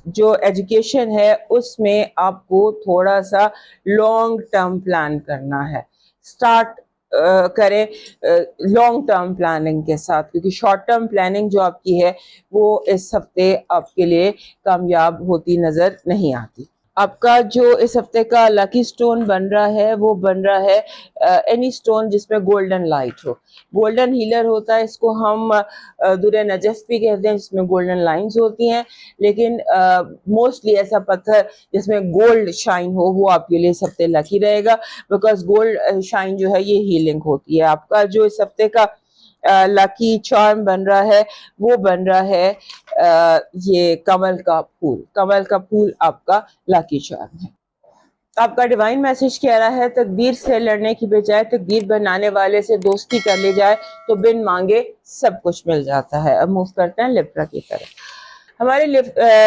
جو ایجوکیشن ہے اس میں آپ کو تھوڑا سا لانگ ٹرم پلان کرنا ہے. اسٹارٹ کریں لانگ ٹرم پلاننگ کے ساتھ, کیونکہ شارٹ ٹرم پلاننگ جو آپ کی ہے وہ اس ہفتے آپ کے لیے کامیاب ہوتی نظر نہیں آتی. آپ کا جو اس ہفتے کا لکی سٹون بن رہا ہے وہ بن رہا ہے اینی سٹون جس میں گولڈن لائٹ ہو. گولڈن ہیلر ہوتا ہے, اس کو ہم در نجف بھی کہتے ہیں, جس میں گولڈن لائنز ہوتی ہیں, لیکن موسٹلی ایسا پتھر جس میں گولڈ شائن ہو وہ آپ کے لیے اس ہفتے لکی رہے گا, بیکاز گولڈ شائن جو ہے یہ ہیلنگ ہوتی ہے. آپ کا جو اس ہفتے کا لکی چارم بن رہا ہے وہ بن رہا ہے یہ کمل کا پھول. کمل کا پھول آپ کا لکی چارم ہے. آپ کا ڈیوائن میسج کہہ رہا ہے تقدیر سے لڑنے کی بجائے تقدیر بنانے والے سے دوستی کر لی جائے تو بن مانگے سب کچھ مل جاتا ہے. اب موو کرتے ہیں لبرا کی طرف. ہمارے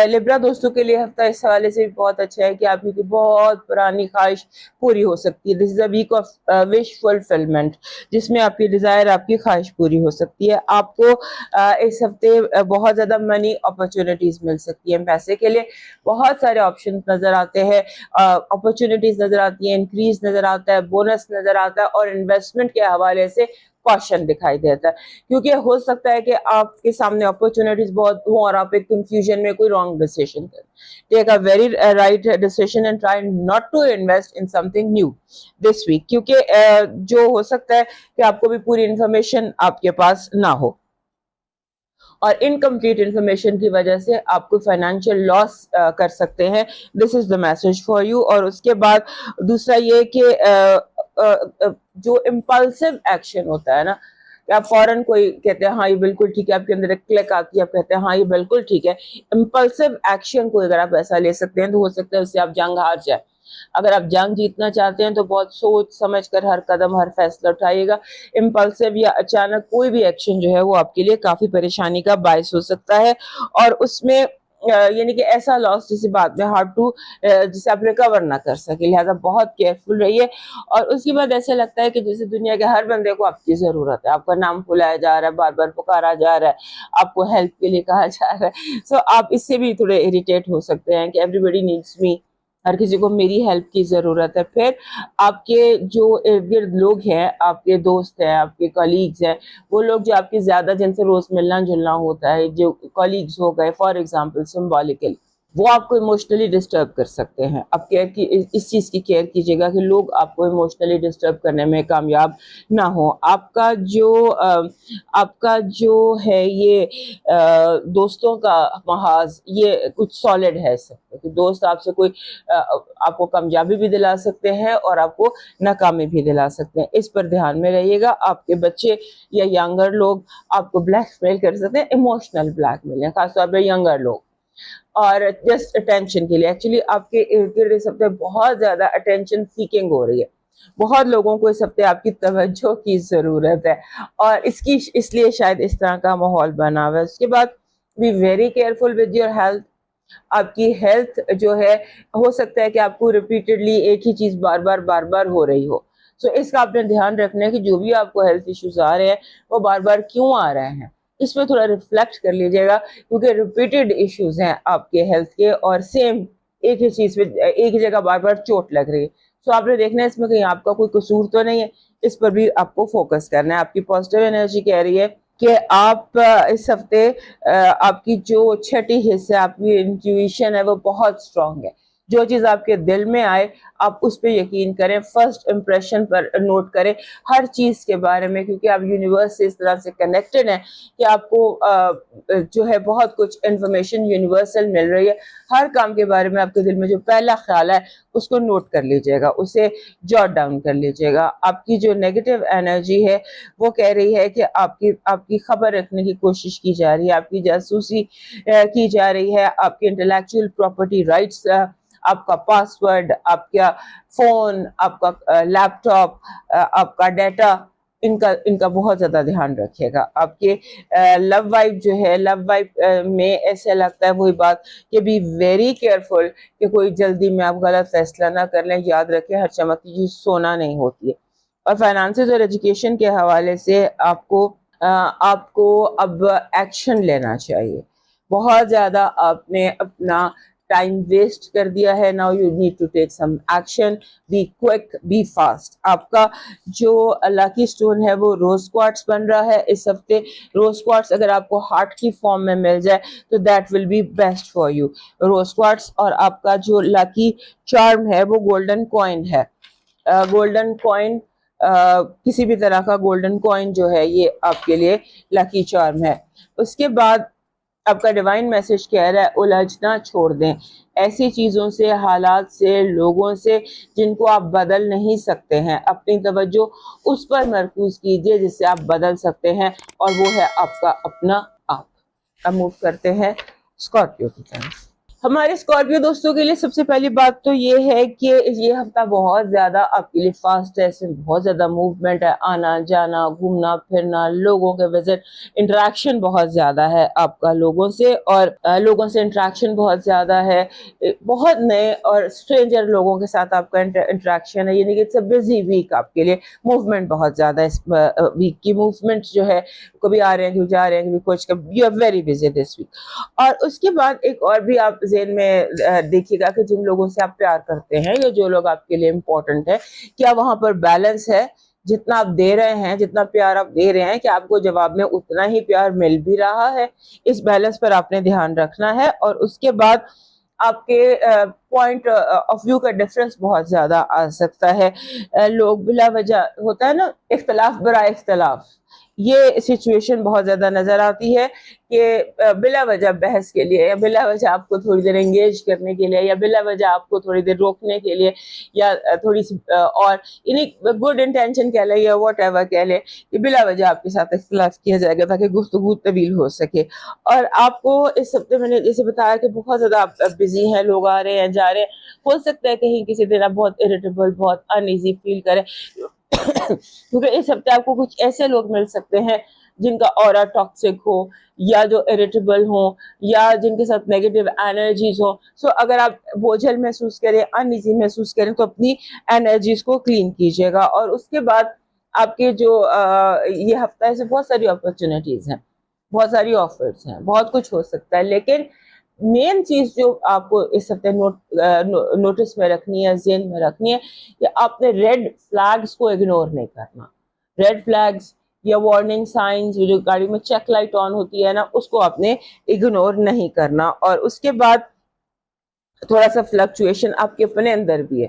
لبرا دوستوں کے لیے ہفتہ اس حوالے سے بھی بہت اچھا ہے کہ آپ کی بہت پرانی خواہش پوری ہو سکتی ہے. دس از اے ویک آف وش فلفلمنٹ, جس میں آپ کی ڈیزائر, آپ کی خواہش پوری ہو سکتی ہے. آپ کو اس ہفتے بہت زیادہ منی اپرچونٹیز مل سکتی ہیں. پیسے کے لیے بہت سارے آپشن نظر آتے ہیں, اپرچونٹیز نظر آتی ہیں, انکریز نظر آتا ہے, بونس نظر آتا ہے, اور انویسٹمنٹ کے حوالے سے کوشچن دکھائی دیتا ہے, کیونکہ ہو سکتا ہے کہ آپ کے سامنے اپرچونٹیز بہت ہوں اور آپ ایک کنفیوژن میں کوئی رانگ ڈیسیژن کریں. Take a very right decision and try not to invest in something new this week, کیونکہ جو ہو سکتا ہے کہ آپ کو بھی پوری انفارمیشن آپ کے پاس نہ ہو, اور انکمپلیٹ انفارمیشن کی وجہ سے آپ کو فائنینشیل لاس کر سکتے ہیں. دس از دا میسج فار یو. اور اس کے بعد دوسرا یہ کہ جو امپلسو ایکشن ہوتا ہے نا, کہ آپ فوراً کوئی کہتے ہیں ہاں یہ بالکل ٹھیک ہے، آپ کے اندر ایک کلک آتی ہے، آپ کہتے ہیں ہاں یہ بالکل ٹھیک ہے. امپلسو ایکشن کو اگر آپ ایسا لے سکتے ہیں تو ہو سکتا ہے اس سے آپ جنگ ہار جائیں. اگر آپ جنگ جیتنا چاہتے ہیں تو بہت سوچ سمجھ کر ہر قدم ہر فیصلہ اٹھائیے گا. امپلسو یا اچانک کوئی بھی ایکشن جو ہے وہ آپ کے لیے کافی پریشانی کا باعث ہو سکتا ہے، اور اس میں یعنی کہ ایسا لاس جسے بعد میں ہارڈ ٹو جسے آپ ریکور نہ کر سکے. لہٰذا بہت کیئرفل رہیے. اور اس کے بعد ایسا لگتا ہے کہ جیسے دنیا کے ہر بندے کو آپ کی ضرورت ہے، آپ کا نام بلایا جا رہا ہے، بار بار پکارا جا رہا ہے، آپ کو ہیلپ کے لیے کہا جا رہا ہے. سو آپ اس سے بھی تھوڑے اریٹیٹ ہو سکتے ہیں کہ ایوری بڈی نیڈس می، ہر کسی کو میری ہیلپ کی ضرورت ہے. پھر آپ کے جو ارد گرد لوگ ہیں، آپ کے دوست ہیں، آپ کے کلیگز ہیں، وہ لوگ جو آپ کی زیادہ جن سے روز ملنا جلنا ہوتا ہے، جو کلیگز ہو گئے فار ایگزامپل سمبولیکل، وہ آپ کو ایموشنلی ڈسٹرب کر سکتے ہیں. آپ کیئر کی اس چیز کی کیئر کیجیے گا کہ لوگ آپ کو ایموشنلی ڈسٹرب کرنے میں کامیاب نہ ہو. آپ کا جو ہے یہ دوستوں کا محاذ یہ کچھ سالڈ ہے سب کہ دوست آپ سے کوئی آپ کو کامیابی بھی دلا سکتے ہیں اور آپ کو ناکامی بھی دلا سکتے ہیں. اس پر دھیان میں رہیے گا. آپ کے بچے یا ینگر لوگ آپ کو بلیک میل کر سکتے ہیں، ایموشنل بلیک میل ہے، خاص طور پہ ینگر لوگ، اور جسٹ اٹینشن کے لیے. ایکچولی آپ کے ارد گرد اس ہفتے بہت زیادہ اٹینشن سیکنگ ہو رہی ہے. بہت لوگوں کو اس ہفتے آپ کی توجہ کی ضرورت ہے، اور اس لیے شاید اس طرح کا ماحول بنا ہوا ہے. اس کے بعد be very careful with your health. آپ کی ہیلتھ جو ہے، ہو سکتا ہے کہ آپ کو ریپیٹڈلی ایک ہی چیز بار بار ہو رہی ہو. سو اس کا آپ نے دھیان رکھنا ہے کہ جو بھی آپ کو ہیلتھ ایشوز آ رہے ہیں وہ بار بار کیوں آ رہے ہیں، اس پہ تھوڑا ریفلیکٹ کر لیجیے گا، کیونکہ ریپیٹڈ ایشوز ہیں آپ کے ہیلتھ کے، اور سیم ایک ہی چیز پہ ایک ہی جگہ بار بار چوٹ لگ رہی ہے. سو آپ نے دیکھنا ہے اس میں کہیں آپ کا کوئی قصور تو نہیں ہے. اس پر بھی آپ کو فوکس کرنا ہے. آپ کی پازیٹیو انرجی کہہ رہی ہے کہ آپ اس ہفتے آپ کی جو چھٹی حصہ ہے، آپ کی انٹیویشن ہے، وہ بہت اسٹرانگ ہے. جو چیز آپ کے دل میں آئے آپ اس پہ یقین کریں، فرسٹ امپریشن پر نوٹ کریں ہر چیز کے بارے میں، کیونکہ آپ یونیورس سے اس طرح سے کنیکٹڈ ہیں کہ آپ کو جو ہے بہت کچھ انفارمیشن یونیورسل مل رہی ہے. ہر کام کے بارے میں آپ کے دل میں جو پہلا خیال ہے اس کو نوٹ کر لیجیے گا، اسے جاٹ ڈاؤن کر لیجیے گا. آپ کی جو نیگیٹو انرجی ہے وہ کہہ رہی ہے کہ آپ کی خبر رکھنے کی کوشش کی جا رہی ہے، آپ کی جاسوسی کی جا رہی ہے، آپ کی انٹلیکچوئل پراپرٹی رائٹس، آپ کا پاسورڈ، آپ کا فون، آپ کا لیپ ٹاپ، آپ کا ڈیٹا، ان کا بہت زیادہ دھیان رکھیے گا. آپ کے لو وائف جو ہے، لو وائف میں ایسا لگتا ہے وہی بات کہ بی ویری کیئرفل کہ کوئی جلدی میں آپ غلط فیصلہ نہ کر لیں. یاد رکھیں ہر چمکتی چیز سونا نہیں ہوتی ہے. اور فائنانسز اور ایجوکیشن کے حوالے سے آپ کو اب ایکشن لینا چاہیے. بہت زیادہ آپ نے اپنا ٹائم ویسٹ کر دیا ہے. Now you need to take some action. Be quick, be fast. آپ کا جو لکی سٹون ہے وہ روز کوارٹز بن رہا ہے اس ہفتے. روز کوارٹز اگر آپ کو ہارٹ کی فارم میں مل جائے تو that will be best for you. Rose quartz. اور آپ کا جو لکی چارم ہے وہ گولڈن کوائن ہے. گولڈن کوائن، کسی بھی طرح کا گولڈن کوائن جو ہے یہ آپ کے لیے لکی چارم ہے. اس کے بعد آپ کا ڈیوائن میسج کہہ رہا ہے الجھنا چھوڑ دیں ایسی چیزوں سے، حالات سے، لوگوں سے جن کو آپ بدل نہیں سکتے ہیں. اپنی توجہ اس پر مرکوز کیجئے جس سے آپ بدل سکتے ہیں، اور وہ ہے آپ کا اپنا آپ. اب موو کرتے ہیں اسکارپیو کی طرف. ہمارے اسکارپیو دوستوں کے لیے سب سے پہلی بات تو یہ ہے کہ یہ ہفتہ بہت زیادہ آپ کے لیے فاسٹ ہے. اس میں بہت زیادہ موومنٹ ہے، آنا جانا، گھومنا پھرنا، لوگوں کے وزٹ، انٹریکشن بہت زیادہ ہے آپ کا لوگوں سے، اور لوگوں سے انٹریکشن بہت زیادہ ہے. بہت نئے اور اسٹرینجر لوگوں کے ساتھ آپ کا انٹریکشن ہے. یعنی کہ اٹس اے بزی ویک آپ کے لیے. موومنٹ بہت زیادہ ہے اس ویک کی. موومنٹ جو ہے کبھی آ رہے ہیں، کبھی جا رہے ہیں، کبھی کچھ، you are very busy this week. اور اس کے بعد ایک اور بھی آپ ذہن میں دیکھیے گا کہ جن لوگوں سے آپ پیار کرتے ہیں یا جو لوگ آپ کے لیے امپورٹنٹ ہے، کیا وہاں پر بیلنس ہے؟ جتنا آپ دے رہے ہیں، جتنا پیار آپ دے رہے ہیں، کہ آپ کو جواب میں اتنا ہی پیار مل بھی رہا ہے؟ اس بیلنس پر آپ نے دھیان رکھنا ہے. اور اس کے بعد آپ کے پوائنٹ آف ویو کا ڈفرنس بہت زیادہ آ سکتا ہے. لوگ بلا وجہ ہوتا ہے نا اختلاف برائے اختلاف، یہ سچویشن بہت زیادہ نظر آتی ہے کہ بلا وجہ بحث کے لیے یا بلا وجہ آپ کو تھوڑی دیر انگیج کرنے کے لیے یا بلا وجہ آپ کو تھوڑی دیر روکنے کے لیے یا تھوڑی سی اور گڈ انٹینشن کہہ لیں یا واٹ ایور کہہ لیں کہ بلا وجہ آپ کے ساتھ اختلاف کیا جائے گا تاکہ گفتگو طویل ہو سکے. اور آپ کو اس ہفتے میں نے جیسے بتایا کہ بہت زیادہ آپ بزی ہیں, لوگ آ رہے ہیں جا رہے ہیں, ہو سکتا ہے کہیں کسی دن آپ بہت اریٹیبل بہت انایزی فیل کریں کیونکہ اس ہفتے آپ کو کچھ ایسے لوگ مل سکتے ہیں جن کا اورا ٹاکسک ہو یا جو اریٹیبل ہوں یا جن کے ساتھ نیگیٹو انرجیز ہوں. سو اگر آپ بوجھل محسوس کریں انایزی محسوس کریں تو اپنی انرجیز کو کلین کیجیے گا. اور اس کے بعد آپ کے جو یہ ہفتہ ہے بہت ساری اپرچونیٹیز ہیں, بہت ساری آفرز ہیں, بہت کچھ ہو سکتا ہے, لیکن مین چیز جو آپ کو اس ہفتے نوٹس میں رکھنی ہے, ذہن میں رکھنی ہے کہ آپ نے ریڈ فلیگز کو اگنور نہیں کرنا. ریڈ فلیگز یا وارننگ سائنز جو گاڑی میں چیک لائٹ آن ہوتی ہے نا, اس کو آپ نے اگنور نہیں کرنا. اور اس کے بعد تھوڑا سا فلکچویشن آپ کے اپنے اندر بھی ہے.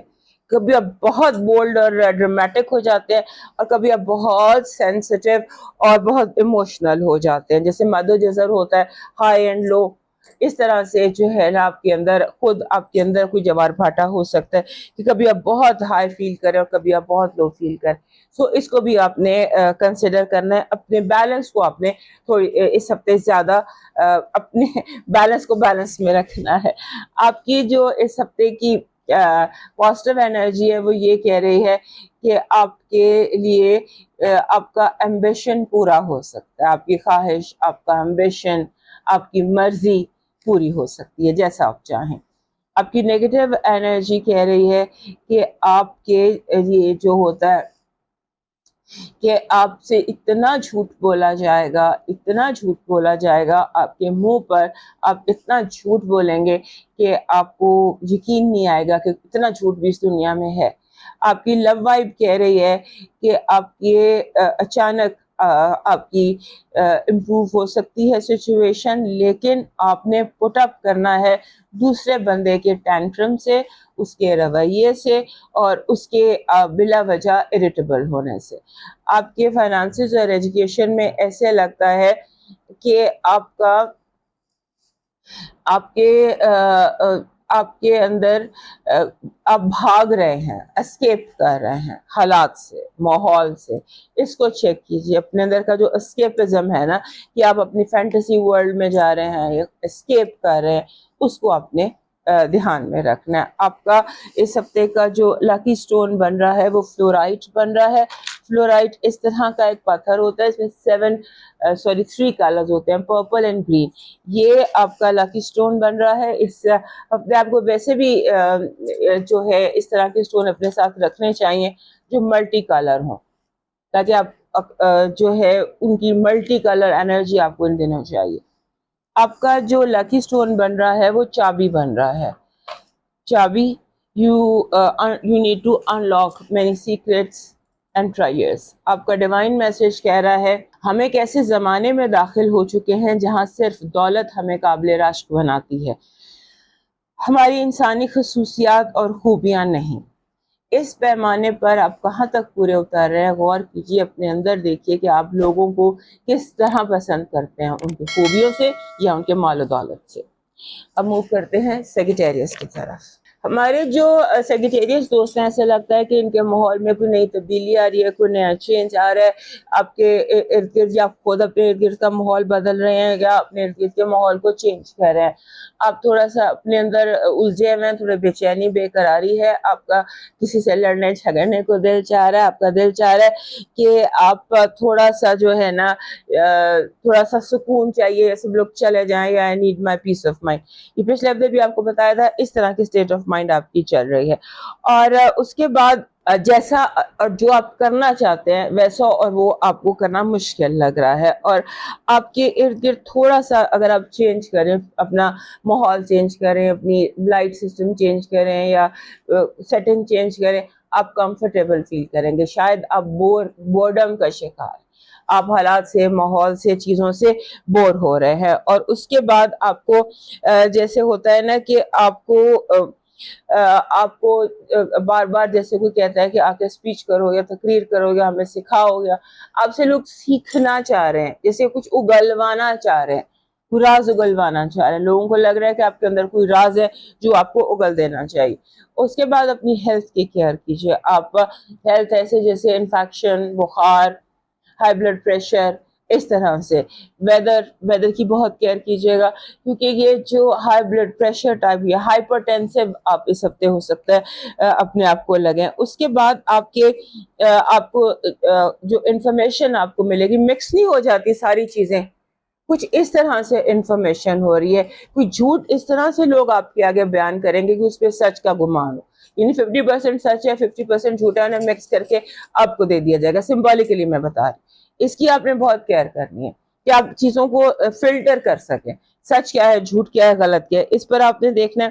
کبھی آپ بہت بولڈ اور ڈرامیٹک ہو جاتے ہیں اور کبھی آپ بہت سینسیٹیو اور بہت ایموشنل ہو جاتے ہیں, جیسے مد و جزر ہوتا ہے, ہائی اینڈ لو. اس طرح سے جو ہے نا آپ کے اندر خود آپ کے اندر کوئی جوار بھاٹا ہو سکتا ہے کہ کبھی آپ بہت ہائی فیل کریں اور کبھی آپ بہت لو فیل کریں. سو اس کو بھی آپ نے کنسیڈر کرنا ہے. اپنے بیلنس کو آپ نے تھوڑی اس ہفتے زیادہ اپنے بیلنس کو بیلنس میں رکھنا ہے. آپ کی جو اس ہفتے کی پازیٹیو انرجی ہے وہ یہ کہہ رہی ہے کہ آپ کے لیے آپ کا ایمبیشن پورا ہو سکتا ہے. آپ کی خواہش, آپ کا ایمبیشن, آپ کی مرضی پوری ہو سکتی ہے جیسا آپ چاہیں. آپ کی نیگیٹو انرجی کہہ رہی ہے کہ آپ کے یہ جو ہوتا ہے کہ آپ سے اتنا جھوٹ بولا جائے گا, اتنا جھوٹ بولا جائے گا آپ کے منہ پر, آپ اتنا جھوٹ بولیں گے کہ آپ کو یقین نہیں آئے گا کہ اتنا جھوٹ بھی اس دنیا میں ہے. آپ کی لو وائب کہہ رہی ہے کہ آپ یہ اچانک آپ کی امپروو ہو سکتی ہے سچویشن, لیکن آپ نے پٹ اپ کرنا ہے دوسرے بندے کے ٹینٹرم سے, اس کے رویے سے اور اس کے بلا وجہ اریٹیبل ہونے سے. آپ کے فائنانسز اور ایجوکیشن میں ایسے لگتا ہے کہ آپ کے اندر آپ بھاگ رہے ہیں, اسکیپ کر رہے ہیں حالات سے, ماحول سے. اس کو چیک کیجیے اپنے اندر کا جو اسکیپزم ہے نا, کہ آپ اپنی فینٹیسی ورلڈ میں جا رہے ہیں, اسکیپ کر رہے ہیں, اس کو آپ نے دھیان میں رکھنا ہے. آپ کا اس ہفتے کا جو لکی سٹون بن رہا ہے وہ فلورائٹ بن رہا ہے. فلورائٹ اس طرح کا ایک پتھر ہوتا ہے, اس میں 3 کلرز ہوتے ہیں, پرپل اینڈ گرین. یہ آپ کا لکی سٹون بن رہا ہے. اس ہفتے آپ کو ویسے بھی جو ہے اس طرح کے سٹون اپنے ساتھ رکھنے چاہیے جو ملٹی کلر ہوں, تاکہ آپ جو ہے ان کی ملٹی کلر انرجی آپ کو ان دنوں چاہیے. آپ کا جو لکی سٹون بن رہا ہے وہ چابی بن رہا ہے. چابی, you need to unlock many secrets and treasures. آپ کا ڈیوائن میسج کہہ رہا ہے ہم ایک ایسے زمانے میں داخل ہو چکے ہیں جہاں صرف دولت ہمیں قابل رشک بناتی ہے, ہماری انسانی خصوصیات اور خوبیاں نہیں. اس پیمانے پر آپ کہاں تک پورے اتر رہے ہیں, غور کیجیے, اپنے اندر دیکھیے کہ آپ لوگوں کو کس طرح پسند کرتے ہیں, ان کی خوبیوں سے یا ان کے مال و دولت سے. اب موو کرتے ہیں سیگیٹیریس کی طرف. ہمارے جو سیگیٹیریس دوست ہیں, ایسا لگتا ہے کہ ان کے ماحول میں کوئی نئی تبدیلی آ رہی ہے, کوئی نیا چینج آ رہا ہے آپ کے ارد گرد, یا آپ خود اپنے ارد گرد کا ماحول بدل رہے ہیں یا اپنے ارد گرد کے ماحول کو چینج کر رہے ہیں. آپ تھوڑا سا اپنے اندر الجھے ہوئے ہیں, تھوڑے بے چینی بے قراری ہے, آپ کا کسی سے لڑنے جھگڑنے کو دل چاہ رہا ہے, آپ کا دل چاہ رہا ہے کہ آپ تھوڑا سا جو ہے نا تھوڑا سا سکون چاہیے, سب لوگ چلے جائیں, یا I need my peace of mind. یہ پچھلے ہفتے بھی آپ کو بتایا تھا اس طرح کی اسٹیٹ آف مائنڈ آپ کی چل رہی ہے. اور اس کے بعد جیسا اور جو آپ کرنا چاہتے ہیں ویسا اور وہ آپ کو کرنا مشکل لگ رہا ہے. اور آپ کے ارد گرد تھوڑا سا اگر آپ چینج کریں, اپنا ماحول چینج کریں, اپنی لائٹ سسٹم چینج کریں یا سیٹنگ چینج کریں, آپ کمفرٹیبل فیل کریں گے. شاید آپ بورڈم کا شکار, آپ حالات سے, ماحول سے, چیزوں سے بور ہو رہے ہیں. اور اس کے بعد آپ کو جیسے ہوتا ہے نا کہ آپ کو آپ کو بار بار جیسے کوئی کہتا ہے کہ آ کے اسپیچ کرو یا تقریر کرو یا ہمیں سکھاؤ، یا آپ سے لوگ سیکھنا چاہ رہے ہیں، جیسے کچھ اگلوانا چاہ رہے ہیں، کوئی راز اگلوانا چاہ رہے ہیں، لوگوں کو لگ رہا ہے کہ آپ کے اندر کوئی راز ہے جو آپ کو اگل دینا چاہیے۔ اس کے بعد اپنی ہیلتھ کی کیئر کیجیے۔ آپ ہیلتھ ایسے جیسے انفیکشن، بخار، ہائی بلڈ پریشر، اس طرح سے ویدر کی بہت کیئر کیجیے گا، کیونکہ یہ جو ہائی بلڈ پریشر ٹائپ یا ہائپر ٹینسو آپ اس ہفتے ہو سکتا ہے اپنے آپ کو لگے۔ اس کے بعد آپ کو جو انفارمیشن آپ کو ملے گی، مکس نہیں ہو جاتی ساری چیزیں، کچھ اس طرح سے انفارمیشن ہو رہی ہے، کوئی جھوٹ اس طرح سے لوگ آپ کے آگے بیان کریں گے کہ اس پہ سچ کا گمان ہو، یعنی 50% سچ ہے 50% جھوٹا ہے، مکس کر کے آپ کو دے دیا جائے گا۔ سمبولکلی میں بتا رہی ہوں، اس کی آپ نے بہت کیئر کرنی ہے کہ آپ چیزوں کو فلٹر کر سکیں، سچ کیا ہے، جھوٹ کیا ہے، غلط کیا ہے، اس پر آپ نے دیکھنا ہے۔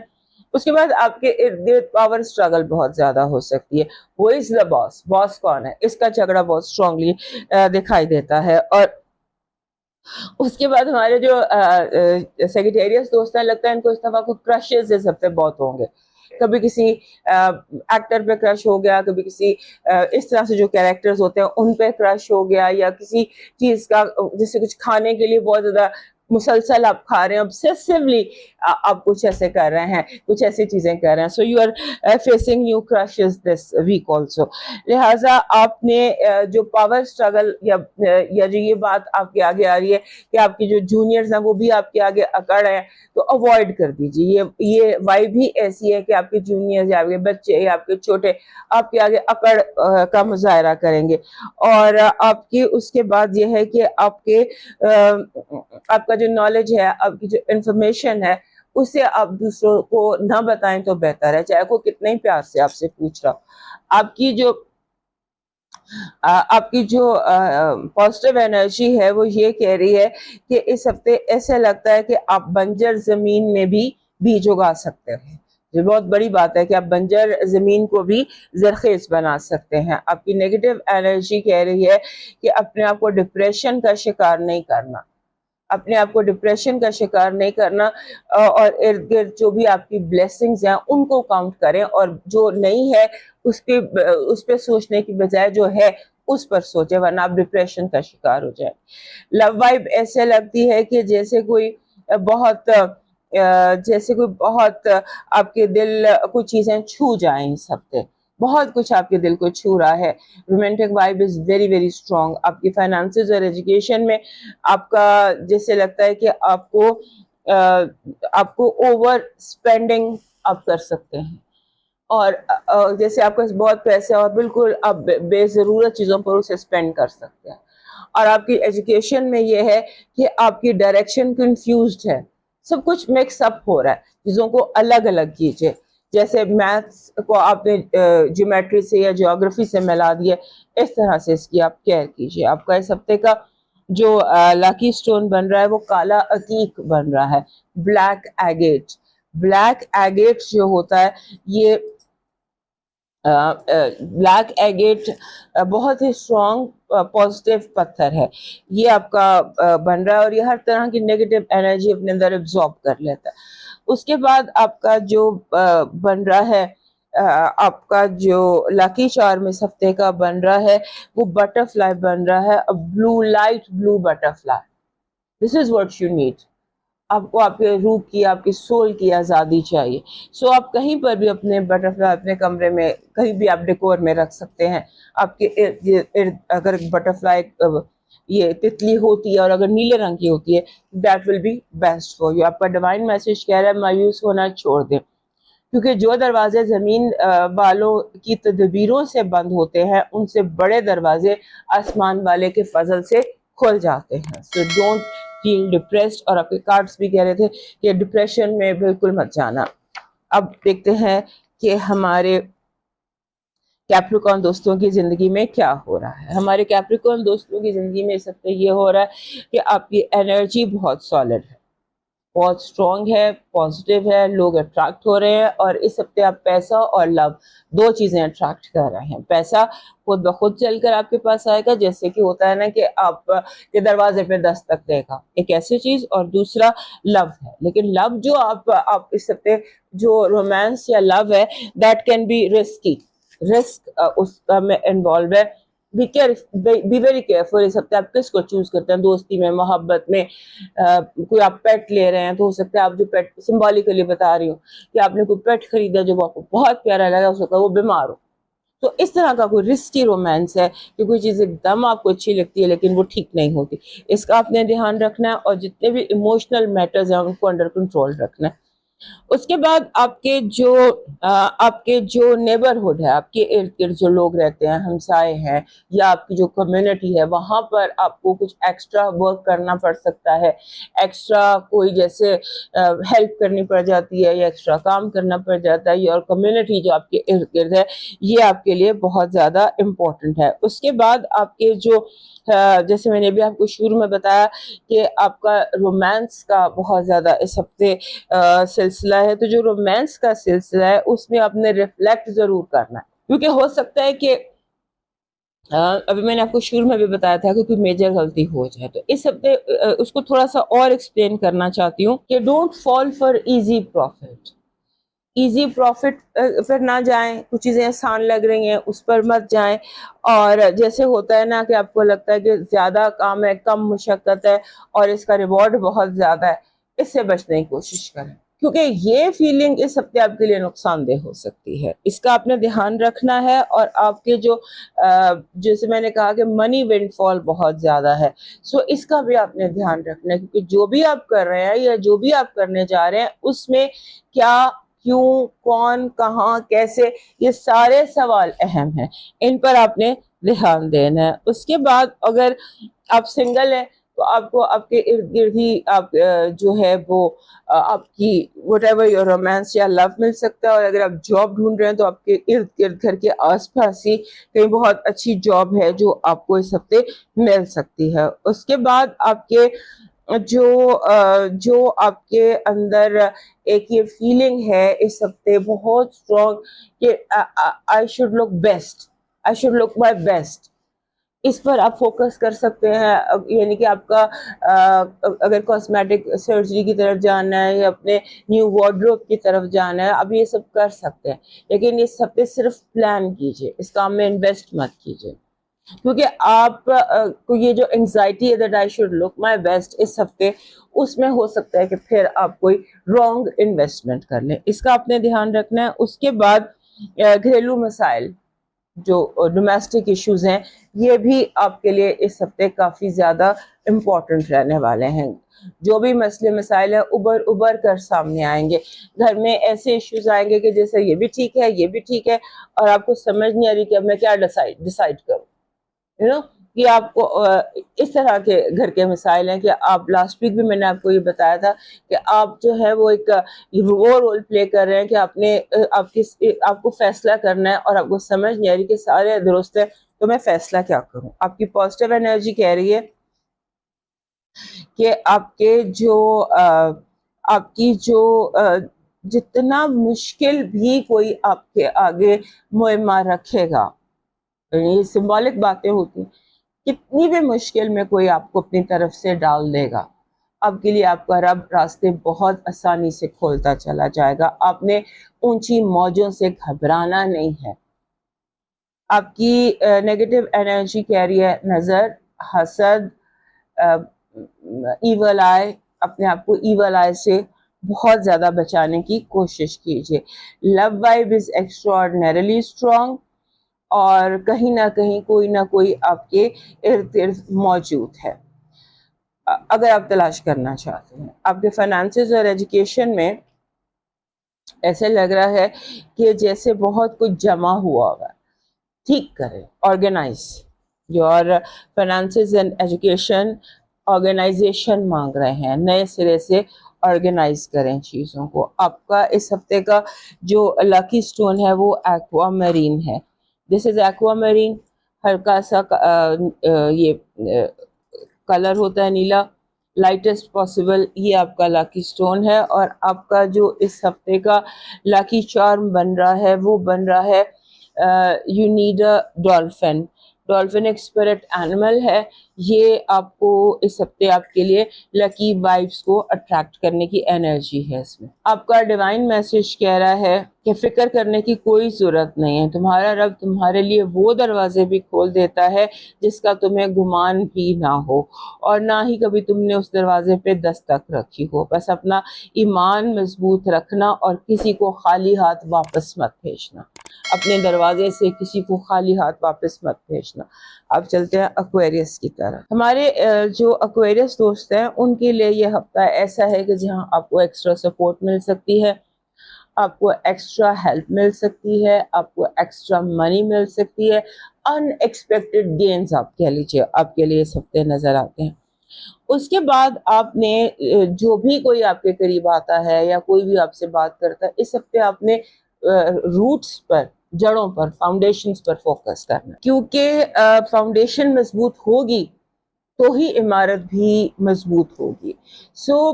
اس کے بعد آپ کے ارد گرد پاور اسٹرگل بہت زیادہ ہو سکتی ہے۔ وہ از دا باس، باس کون ہے، اس کا جھگڑا بہت اسٹرانگلی دکھائی دیتا ہے۔ اور اس کے بعد ہمارے جو سیکریٹریس دوست ہیں، لگتا ہے ان کو اس دفعہ کوئی کرشز اس ہفتے بہت ہوں گے، کبھی کسی ایکٹر پہ کرش ہو گیا، کبھی کسی اس طرح سے جو کیریکٹرز ہوتے ہیں ان پہ کرش ہو گیا، یا کسی چیز کا جیسے کچھ کھانے کے لیے بہت زیادہ مسلسل آپ کھا رہے ہیں، obsessively آپ کچھ ایسے کر رہے ہیں، کچھ ایسی چیزیں کر رہے ہیں، so you are facing new crushes this week also۔ لہٰذا آپ نے جو پاور اسٹرگل یا جو یہ بات آپ کے آگے آ رہی ہے کہ آپ کی جو جونیئرز ہیں وہ بھی آپ کے آگے اکڑ ہیں، تو اوائڈ کر دیجیے۔ یہ وائب ہی ایسی ہے کہ آپ کے جونیئرز یا آپ کے بچے یا آپ کے چھوٹے آپ کے آگے اکڑ کا مظاہرہ کریں گے۔ اور آپ کی اس کے بعد یہ ہے کہ آپ کا جو نالج ہے، آپ کی جو انفارمیشن ہے، اسے آپ دوسروں کو نہ بتائیں تو بہتر ہے، چاہے کوئی کتنے ہی پیار سے آپ سے پوچھ رہا ہو۔ آپ کی جو پازیٹیو انرجی ہے وہ یہ کہہ رہی ہے کہ اس ہفتے ایسے لگتا ہے کہ آپ بنجر زمین میں بھی بیج اگا سکتے ہیں۔ یہ بہت بڑی بات ہے کہ آپ بنجر زمین کو بھی زرخیز بنا سکتے ہیں۔ آپ کی نیگیٹو انرجی کہہ رہی ہے کہ اپنے آپ کو ڈپریشن کا شکار نہیں کرنا، اپنے آپ کو ڈپریشن کا شکار نہیں کرنا، اور ارد گرد جو بھی آپ کی بلیسنگز ہیں ان کو کاؤنٹ کریں، اور جو نہیں ہے اس پہ سوچنے کی بجائے جو ہے اس پر سوچیں، ورنہ آپ ڈپریشن کا شکار ہو جائیں۔ لو وائب ایسے لگتی ہے کہ جیسے کوئی بہت آپ کے دل کچھ چیزیں چھو جائیں اس ہفتے، بہت کچھ آپ کے دل کو چھو رہا ہے۔ Romantic vibe is very very strong. آپ کی فائنانسز اور ایجوکیشن میں آپ کا جیسے لگتا ہے کہ آپ کو اوور اسپینڈنگ آپ کر سکتے ہیں، اور جیسے آپ کے پاس بہت پیسے اور بالکل آپ بے ضرورت چیزوں پر اسے اسپینڈ کر سکتے ہیں۔ اور آپ کی ایجوکیشن میں یہ ہے کہ آپ کی ڈائریکشن کنفیوزڈ ہے، سب کچھ مکس اپ ہو رہا ہے، چیزوں کو الگ الگ کیجئے۔ جیسے میتھس کو آپ نے جیومیٹری سے یا جیوگرافی سے ملا دیا، اس طرح سے اس کی آپ کیئر کیجئے۔ آپ کا اس ہفتے کا جو لاکی سٹون بن رہا ہے وہ کالا عقیق بن رہا ہے، بلیک ایگیٹ۔ بلیک ایگیٹ جو ہوتا ہے، یہ بلیک ایگیٹ بہت ہی اسٹرانگ پازیٹیو پتھر ہے، یہ آپ کا بن رہا ہے، اور یہ ہر طرح کی نیگیٹو انرجی اپنے اندر ایبزارب کر لیتا ہے۔ اس کے بعد آپ کا جو بن رہا ہے، آپ کا جو لاکی چارم اس ہفتے کا بن رہا ہے وہ بٹر فلائی بن رہا ہے، blue light blue butterfly. This is what you need. آپ کو آپ کے روح کی، آپ کی سول کی آزادی چاہیے، سو آپ کہیں پر بھی اپنے بٹر فلائی اپنے کمرے میں کہیں بھی آپ ڈیکور میں رکھ سکتے ہیں۔ آپ کے ارد اگر بٹر فلائی یہ تتلی ہوتی ہے اور اگر نیلے رنگ کی ہوتی ہے، that will be best for you. آپ کا ڈیوائن میسج کہہ رہا ہے مایوس ہونا چھوڑ دیں، کیونکہ جو دروازے زمین والوں کی تدبیروں سے بند ہوتے ہیں ان سے بڑے دروازے آسمان والے کے فضل سے کھل جاتے ہیں۔ So don't feel depressed. اور آپ کے کارڈز بھی کہہ رہے تھے کہ ڈپریشن میں بالکل مت جانا۔ اب دیکھتے ہیں کہ ہمارے کیپریکارن دوستوں کی زندگی میں کیا ہو رہا ہے۔ ہمارے کیپریکارن دوستوں کی زندگی میں اس ہفتے یہ ہو رہا ہے کہ آپ کی انرجی بہت سالڈ ہے، بہت اسٹرانگ ہے، پازیٹیو ہے، لوگ اٹریکٹ ہو رہے ہیں، اور اس ہفتے آپ پیسہ اور لو دو چیزیں اٹریکٹ کر رہے ہیں. پیسہ خود بخود چل کر آپ کے پاس آئے گا، جیسے کہ ہوتا ہے نا کہ آپ کے دروازے پہ دستک دے گا، ایک ایسی چیز. اور دوسرا لو ہے، لیکن لو جو آپ اس ہفتے جو رومانس یا لو ہے that can be risky, risk اس میں انوالو ہے. بی ویری کیئرفل اس ہفتے آپ کس کو چوز کرتے ہیں، دوستی میں، محبت میں. کوئی آپ پیٹ لے رہے ہیں تو ہو سکتا ہے آپ جو پیٹ سمبولیکلی بتا رہی ہوں کہ آپ نے کوئی پیٹ خریدا جو آپ کو بہت پیارا لگا، ہو سکتا ہے وہ بیمار ہو. تو اس طرح کا کوئی رسکی رومانس ہے کہ کوئی چیز ایک دم آپ کو اچھی لگتی ہے لیکن وہ ٹھیک نہیں ہوتی. اس کا آپ نے دھیان رکھنا ہے، اور جتنے بھی ایموشنل میٹرز ہیں ان کو انڈر کنٹرول رکھنا ہے. اس کے بعد آپ کے جو نیبرہڈ ہے، آپ کے ارد گرد جو لوگ رہتے ہیں، ہمسائے ہیں، یا آپ کی جو کمیونٹی ہے، وہاں پر آپ کو کچھ ایکسٹرا ورک کرنا پڑ سکتا ہے. ایکسٹرا کوئی جیسے ہیلپ کرنی پڑ جاتی ہے، یا ایکسٹرا کام کرنا پڑ جاتا ہے. اور کمیونٹی جو آپ کے ارد گرد ہے یہ آپ کے لیے بہت زیادہ امپورٹنٹ ہے. اس کے بعد آپ کے جو جیسے میں نے بھی آپ کو شروع میں بتایا کہ آپ کا رومانس کا بہت زیادہ اس ہفتے سلسلہ ہے. تو جو رومانس کا سلسلہ ہے اس میں آپ نے ریفلیکٹ ضرور کرنا ہے، کیونکہ ہو سکتا ہے کہ ابھی میں نے آپ کو شروع میں بھی بتایا تھا کہ کوئی میجر غلطی ہو جائے. تو اس ہفتے اس کو تھوڑا سا اور ایکسپلین کرنا چاہتی ہوں کہ don't fall for easy profit. Easy profit پھر نہ جائیں، کچھ چیزیں آسان لگ رہی ہیں اس پر مت جائیں. اور جیسے ہوتا ہے نا کہ آپ کو لگتا ہے کہ زیادہ کام ہے، کم مشقت ہے، اور اس کا ریوارڈ بہت زیادہ ہے، اس سے بچنے کی کوشش کریں، کیونکہ یہ فیلنگ اس ہفتے آپ کے لیے نقصان دہ ہو سکتی ہے. اس کا آپ نے دھیان رکھنا ہے. اور آپ کے جو جیسے میں نے کہا کہ منی ونڈ فال بہت زیادہ ہے، سو اس کا بھی آپ نے دھیان رکھنا ہے، کیونکہ جو بھی آپ کر رہے ہیں یا جو بھی آپ کرنے جا رہے ہیں اس میں کیا، کیوں، کون، کہاں، کیسے، یہ سارے سوال اہم ہیں، ان پر آپ نے دھیان دینا ہے. اس کے بعد اگر آپ سنگل ہیں تو آپ کو آپ کے ارد گرد ہی آپ جو ہے وہ آپ کی وٹ ایور یور رومانس یا لو مل سکتا ہے. اور اگر آپ جاب ڈھونڈ رہے ہیں تو آپ کے ارد گرد گھر کے آس پاس ہی کہیں بہت اچھی جاب ہے جو آپ کو اس ہفتے مل سکتی ہے. اس کے بعد آپ کے جو آپ کے اندر ایک یہ فیلنگ ہے اس ہفتے بہت اسٹرانگ کہ I should look best, I should look my best, اس پر آپ فوکس کر سکتے ہیں. یعنی کہ آپ کا اگر کاسمیٹک سرجری کی طرف جانا ہے یا اپنے نیو وارڈروب کی طرف جانا ہے، اب یہ سب کر سکتے ہیں، لیکن اس ہفتے صرف پلان کیجئے، اس کام میں انویسٹ مت کیجئے. کیونکہ آپ کو یہ جو انگزائٹی ہے that I should look my best اس ہفتے، اس میں ہو سکتا ہے کہ پھر آپ کوئی رانگ انویسٹمنٹ کر لیں. اس کا آپ نے دھیان رکھنا ہے. اس کے بعد گھریلو مسائل جو ڈومیسٹک ایشوز ہیں یہ بھی آپ کے لیے اس ہفتے کافی زیادہ امپورٹنٹ رہنے والے ہیں. جو بھی مسئلے مسائل ہیں ابھر کر سامنے آئیں گے. گھر میں ایسے ایشوز آئیں گے کہ جیسے یہ بھی ٹھیک ہے، یہ بھی ٹھیک ہے، اور آپ کو سمجھ نہیں آ رہی کہ اب میں کیا ڈیسائیڈ کروں. کہ آپ کو اس طرح کے گھر کے مسائل ہیں کہ آپ لاسٹ ویک بھی میں نے آپ کو یہ بتایا تھا کہ آپ جو ہے وہ ایک وہ رول پلے کر رہے ہیں کہ آپ کو فیصلہ کرنا ہے اور آپ کو سمجھ نہیں آ رہی کہ سارے درست ہیں تو میں فیصلہ کیا کروں. آپ کی پازیٹیو انرجی کہہ رہی ہے کہ آپ کی جو جتنا مشکل بھی کوئی آپ کے آگے معمہ رکھے گا، یہ سمبولک باتیں ہوتی ہیں، کتنی بھی مشکل میں کوئی آپ کو اپنی طرف سے ڈال دے گا، اب کے لیے آپ کا رب راستے بہت آسانی سے کھولتا چلا جائے گا. آپ نے اونچی موجوں سے گھبرانا نہیں ہے. آپ کی نیگیٹو انرجی کہہ رہی ہے نظر، حسد، ایول آئی، اپنے آپ کو ایول آئی سے بہت زیادہ بچانے کی کوشش کیجیے. لو وائب از ایکسٹراڈنریلی اسٹرانگ، اور کہیں نہ کہیں کوئی نہ کوئی آپ کے ارد گرد موجود ہے اگر آپ تلاش کرنا چاہتے ہیں. آپ کے فائنانسز اور ایجوکیشن میں ایسے لگ رہا ہے کہ جیسے بہت کچھ جمع ہوا ہوا ہے. ٹھیک کریں، organize your finances and education. Organization مانگ رہے ہیں، نئے سرے سے آرگنائز کریں چیزوں کو. آپ کا اس ہفتے کا جو لکی سٹون ہے وہ ایکوا میرین ہے. دس از ایکوا میرین، ہلکا سا یہ کلر ہوتا ہے نیلا، لائٹسٹ پاسبل یہ آپ کا لاکی اسٹون ہے. اور آپ کا جو اس ہفتے کا لاکی چارم بن رہا ہے وہ بن رہا ہے you need a dolphin. Dolphin ایک اسپرٹ اینیمل ہے. یہ آپ کو اس ہفتے آپ کے لیے لکی وائبس کو اٹریکٹ کرنے کی انرجی ہے. اس میں آپ کا ڈیوائن میسج کہہ رہا ہے کہ فکر کرنے کی کوئی ضرورت نہیں ہے. تمہارا رب تمہارے لیے وہ دروازے بھی کھول دیتا ہے جس کا تمہیں گمان بھی نہ ہو اور نہ ہی کبھی تم نے اس دروازے پہ دستک رکھی ہو. بس اپنا ایمان مضبوط رکھنا اور کسی کو خالی ہاتھ واپس مت بھیجنا. اپنے دروازے سے کسی کو خالی ہاتھ واپس مت بھیجنا. اب چلتے ہیں ایکویرئس کی طرف. ہمارے جو ایکویرئس دوست ہیں ان کے لیے یہ ہفتہ ایسا ہے کہ جہاں آپ کو ایکسٹرا سپورٹ مل سکتی ہے, آپ کو ایکسٹرا ہیلپ مل سکتی ہے, آپ کو ایکسٹرا منی مل سکتی ہے. ان ایکسپیکٹڈ گینز آپ کہہ لیجیے آپ کے لیے اس ہفتے نظر آتے ہیں. اس کے بعد آپ نے جو بھی کوئی آپ کے قریب آتا ہے یا کوئی بھی آپ سے بات کرتا ہے, اس ہفتے آپ نے روٹس پر, جڑوں پر, فاؤنڈیشنز پر فوکس کرنا, کیونکہ فاؤنڈیشن مضبوط ہوگی تو ہی عمارت بھی مضبوط ہوگی.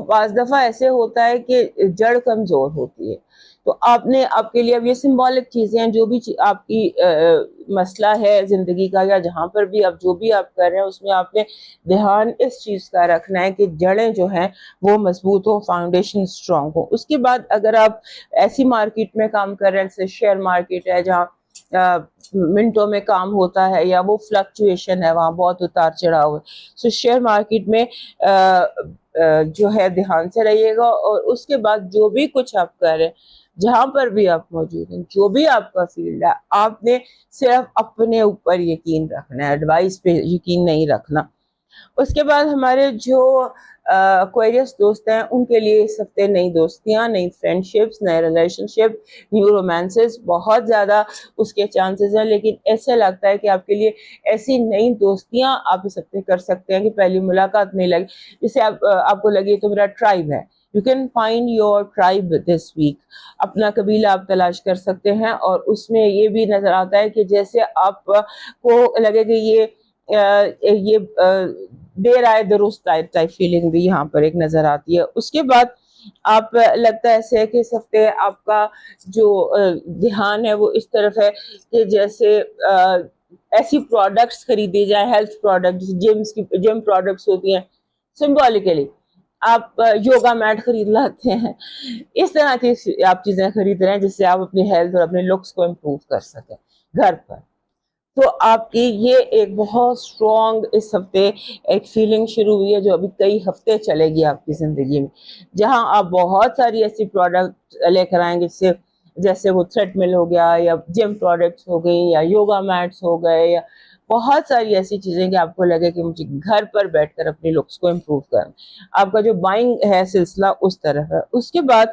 بعض دفعہ ایسے ہوتا ہے کہ جڑ کمزور ہوتی ہے, تو آپ نے آپ کے لیے اب یہ سمبولک چیزیں ہیں, جو بھی آپ کی مسئلہ ہے زندگی کا یا جہاں پر بھی آپ جو بھی آپ کر رہے ہیں اس میں آپ نے دھیان اس چیز کا رکھنا ہے کہ جڑیں جو ہیں وہ مضبوط ہو, فاؤنڈیشن اسٹرانگ ہو. اس کے بعد اگر آپ ایسی مارکیٹ میں کام کر رہے ہیں جیسے شیئر مارکیٹ ہے جہاں منٹوں میں کام ہوتا ہے یا وہ فلکچویشن ہے, وہاں بہت اتار چڑھاؤ ہے, شیئر مارکیٹ میں جو ہے دھیان سے رہیے گا. اور اس کے بعد جو بھی کچھ آپ کر رہے ہیں, جہاں پر بھی آپ موجود ہیں, جو بھی آپ کا فیلڈ ہے, آپ نے صرف اپنے اوپر یقین رکھنا ہے, ایڈوائس پہ یقین نہیں رکھنا. اس کے بعد ہمارے جو ایکویرئس دوست ہیں ان کے لیے اس ہفتے نئی دوستیاں, نئی فرینڈشپس, نئے ریلیشن شپ, نیو رومانسز بہت زیادہ اس کے چانسز ہیں. لیکن ایسے لگتا ہے کہ آپ کے لیے ایسی نئی دوستیاں آپ اس ہفتے کر سکتے ہیں کہ پہلی ملاقات نہیں لگی, جسے آپ کو لگے تو میرا ٹرائب ہے. You can find your tribe this week. اپنا قبیلہ آپ تلاش کر سکتے ہیں, اور اس میں یہ بھی نظر آتا ہے کہ جیسے آپ کو لگے کہ یہ دیر آئے درست آئے ٹائپ فیلنگ بھی یہاں پر ایک نظر آتی ہے. اس کے بعد آپ لگتا ہے ایسے ہے کہ اس ہفتے آپ کا جو دھیان ہے وہ اس طرف ہے کہ جیسے ایسی پروڈکٹس خریدی جائیں, ہیلتھ پروڈکٹس, جم پروڈکٹس ہوتی ہیں, سمبولیکلی آپ یوگا میٹ خرید لاتے ہیں, اس طرح کی آپ چیزیں خرید رہے ہیں جس سے آپ اپنی ہیلتھ اور اپنے لکس کو امپروو کر سکیں گھر پر. تو آپ کی یہ ایک بہت اسٹرانگ اس ہفتے ایک فیلنگ شروع ہوئی ہے جو ابھی کئی ہفتے چلے گی آپ کی زندگی میں, جہاں آپ بہت ساری ایسی پروڈکٹ لے کر آئیں گے جیسے وہ تھریڈ مل ہو گیا, یا جم پروڈکٹس ہو گئی, یا یوگا میٹس ہو گئے, یا بہت ساری ایسی چیزیں کہ آپ کو لگے کہ مجھے گھر پر بیٹھ کر اپنی لکس کو امپروو کرنا. آپ کا جو بائنگ ہے سلسلہ اس طرف ہے. اس کے بعد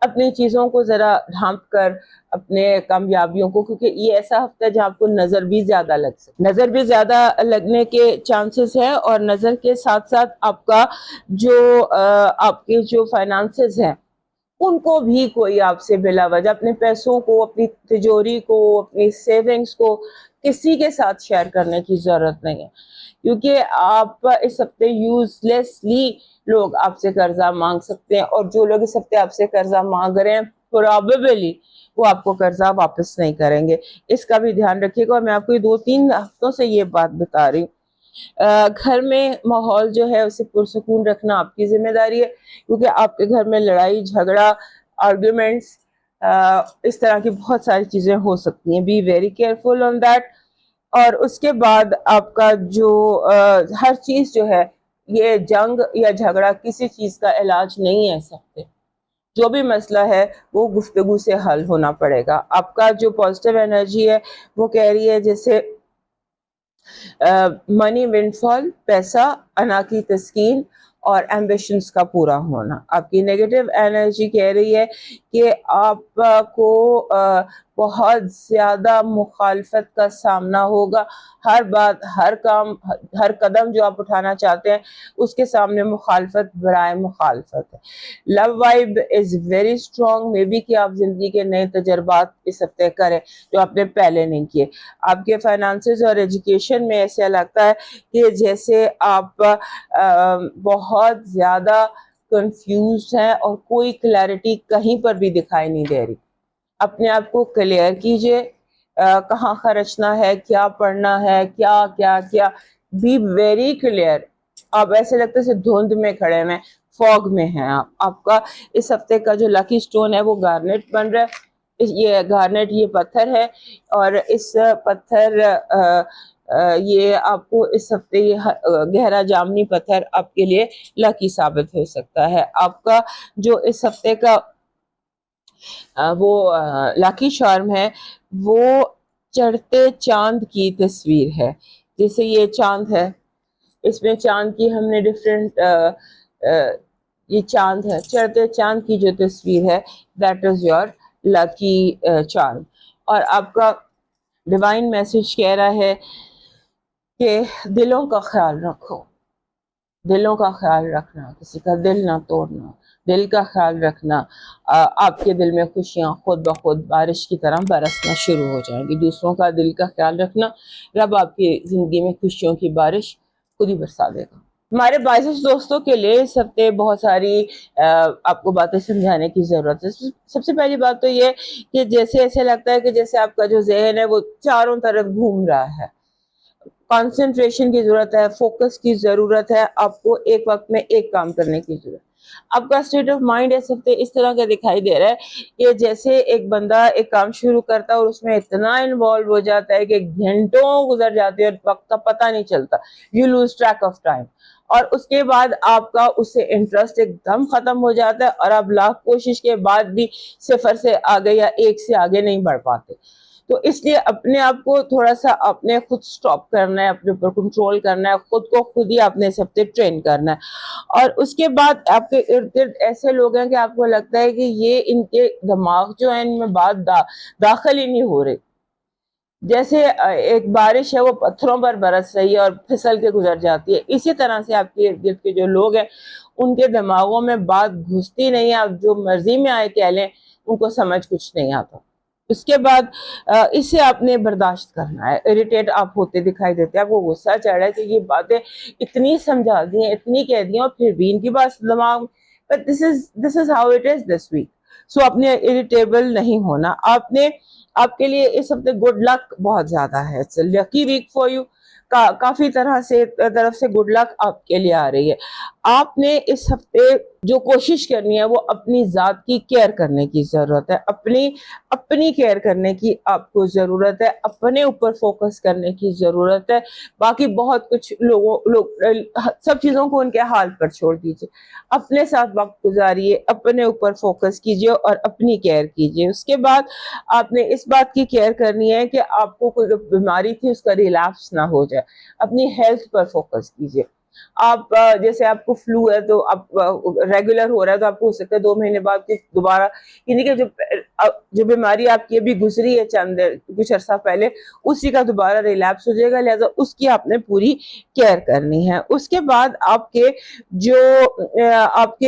اپنی چیزوں کو ذرا ڈھانپ کر اپنے کامیابیوں کو, کیونکہ یہ ایسا ہفتہ ہے جہاں آپ کو نظر بھی زیادہ لگ سکے, نظر بھی زیادہ لگنے کے چانسز ہے. اور نظر کے ساتھ ساتھ آپ کا جو آپ کے جو فائنانسز ہیں ان کو بھی کوئی آپ سے بلا وجہ اپنے پیسوں کو, اپنی تجوری کو, اپنی سیونگز کو کسی کے ساتھ شیئر کرنے کی ضرورت نہیں ہے, کیونکہ آپ اس ہفتے یوز لیسلی لوگ آپ سے قرضہ مانگ سکتے ہیں, اور جو لوگ اس ہفتے آپ سے قرضہ مانگ رہے ہیں پروبیبلی وہ آپ کو قرضہ واپس نہیں کریں گے. اس کا بھی دھیان رکھیے گا. اور میں آپ کو 2-3 ہفتوں سے یہ بات بتا رہی ہوں, گھر میں ماحول جو ہے اسے پرسکون رکھنا آپ کی ذمہ داری ہے, کیونکہ آپ کے گھر میں لڑائی جھگڑا, آرگیومنٹس, اس طرح کی بہت ساری چیزیں ہو سکتی ہیں. Be very careful on that. اور اس کے بعد آپ کا جو ہر چیز جو ہے, یہ جنگ یا جھگڑا کسی چیز کا علاج نہیں ہے سکتے. جو بھی مسئلہ ہے وہ گفتگو سے حل ہونا پڑے گا. آپ کا جو پازیٹیو انرجی ہے وہ کہہ رہی ہے جیسے منی ونڈ فال, پیسہ, انا کی تسکین اور ایمبیشنز کا پورا ہونا. آپ کی نیگیٹو انرجی کہہ رہی ہے کہ آپ کو بہت زیادہ مخالفت کا سامنا ہوگا. ہر بات، ہر کام، ہر قدم جو آپ اٹھانا چاہتے ہیں اس کے سامنے مخالفت برائے مخالفت ہے. Love vibe is very strong. Maybe کہ آپ زندگی کے نئے تجربات اس ہفتے کریں جو آپ نے پہلے نہیں کیے. آپ کے فائنانسز اور ایجوکیشن میں ایسا لگتا ہے کہ جیسے آپ بہت زیادہ کنفیوزڈ ہیں اور کوئی کلیئرٹی کہیں پر بھی دکھائی نہیں دے رہی. اپنے آپ کو کلیئر کیجئے، کہاں خرچنا ہے، کیا پڑھنا ہے، کیا کیا کیا. Be very clear. آپ ایسے لگتا ہے دھند میں کھڑے ہیں، فوگ میں ہیں آپ کا اس ہفتے کا جو لکی سٹون ہے وہ گارنیٹ بن رہا ہے. یہ گارنیٹ یہ پتھر ہے اور اس پتھر یہ آپ کو اس ہفتے یہ گہرا جامنی پتھر آپ کے لیے لکی ثابت ہو سکتا ہے. آپ کا جو اس ہفتے کا وہ لکی چارم ہے وہ چڑھتے چاند کی تصویر ہے. جیسے یہ چاند ہے، اس میں چاند کی ہم نے ڈفرینٹ یہ چاند ہے، چڑھتے چاند کی جو تصویر ہے that is your lucky charm. اور آپ کا ڈیوائن میسج کہہ رہا ہے کہ دلوں کا خیال رکھو، دلوں کا خیال رکھنا، کسی کا دل نہ توڑنا، دل کا خیال رکھنا. آپ کے دل میں خوشیاں خود بخود بارش کی طرح برسنا شروع ہو جائیں گی. دوسروں کا دل کا خیال رکھنا، رب آپ کی زندگی میں خوشیوں کی بارش خود ہی برسا دے گا. ہمارے 22 دوستوں کے لیے اس ہفتے بہت ساری آپ کو باتیں سمجھانے کی ضرورت ہے. سب سے پہلی بات تو یہ کہ جیسے ایسے لگتا ہے کہ جیسے آپ کا جو ذہن ہے وہ چاروں طرف گھوم رہا ہے. کانسنٹریشن کی ضرورت ہے، فوکس کی ضرورت ہے. آپ کو ایک وقت میں ایک کام کرنے کی ضرورت ہے. آپ کا اسٹیٹ آف مائنڈ اس ہفتے اس طرح کا دکھائی دے رہا ہے کہ جیسے ایک بندہ ایک کام شروع کرتا ہے اور اس میں اتنا انوالو ہو جاتا ہے کہ گھنٹوں گزر جاتے ہیں اور وقت کا پتہ نہیں چلتا. You lose track of time. اور اس کے بعد آپ کا اس سے انٹرسٹ ایک دم ختم ہو جاتا ہے اور آپ لاکھ کوشش کے بعد بھی 0 سے آگے یا 1 سے آگے نہیں بڑھ پاتے. تو اس لیے اپنے آپ کو تھوڑا سا اپنے خود سٹاپ کرنا ہے، اپنے اوپر کنٹرول کرنا ہے، خود کو خود ہی اپنے سب سے ٹرین کرنا ہے. اور اس کے بعد آپ کے ارد گرد ایسے لوگ ہیں کہ آپ کو لگتا ہے کہ یہ ان کے دماغ جو ہے ان میں بات داخل ہی نہیں ہو رہی. جیسے ایک بارش ہے وہ پتھروں پر برس رہی ہے اور پھسل کے گزر جاتی ہے، اسی طرح سے آپ کے ارد گرد کے جو لوگ ہیں ان کے دماغوں میں بات گھستی نہیں ہے. آپ جو مرضی میں آئے کہہ لیں، ان کو سمجھ کچھ نہیں آتا. اس کے بعد اسے آپ نے برداشت کرنا ہے. اریٹیٹ آپ ہوتے دکھائی دیتے ہیں، آپ کو غصہ چڑھ رہا ہے کہ یہ باتیں اتنی سمجھا دی ہیں، اتنی کہہ دی ہیں اور پھر بھی ان کی بات دماغ. But this is how it is this week. So آپ نے اریٹیبل نہیں ہونا. آپ کے لیے اس ہفتے گڈ لک بہت زیادہ ہے. It's a lucky week for you. کافی طرح سے طرف سے گڈ لک آپ کے لیے آ رہی ہے. آپ نے اس ہفتے جو کوشش کرنی ہے وہ اپنی ذات کی کیئر کرنے کی ضرورت ہے. اپنی کیئر کرنے کی آپ کو ضرورت ہے. اپنے اوپر فوکس کرنے کی ضرورت ہے. باقی بہت کچھ لوگ سب چیزوں کو ان کے حال پر چھوڑ دیجیے. اپنے ساتھ وقت گزاریے، اپنے اوپر فوکس کیجیے اور اپنی کیئر کیجیے. اس کے بعد آپ نے اس بات کی کیئر کرنی ہے کہ آپ کو کوئی بیماری تھی اس کا ریلیپس نہ ہو جائے. اپنی ہیلتھ پر فوکس کیجیے. آپ جیسے آپ کو فلو ہے تو آپ ریگولر ہو رہا ہے تو آپ کو ہو سکتا ہے 2 مہینے بعد دوبارہ یعنی کہ جو بیماری آپ کی ابھی گزری ہے کچھ عرصہ پہلے اسی کا دوبارہ ریلیپس ہو جائے گا. لہذا اس کی آپ نے پوری کیئر کرنی ہے. اس کے بعد آپ کے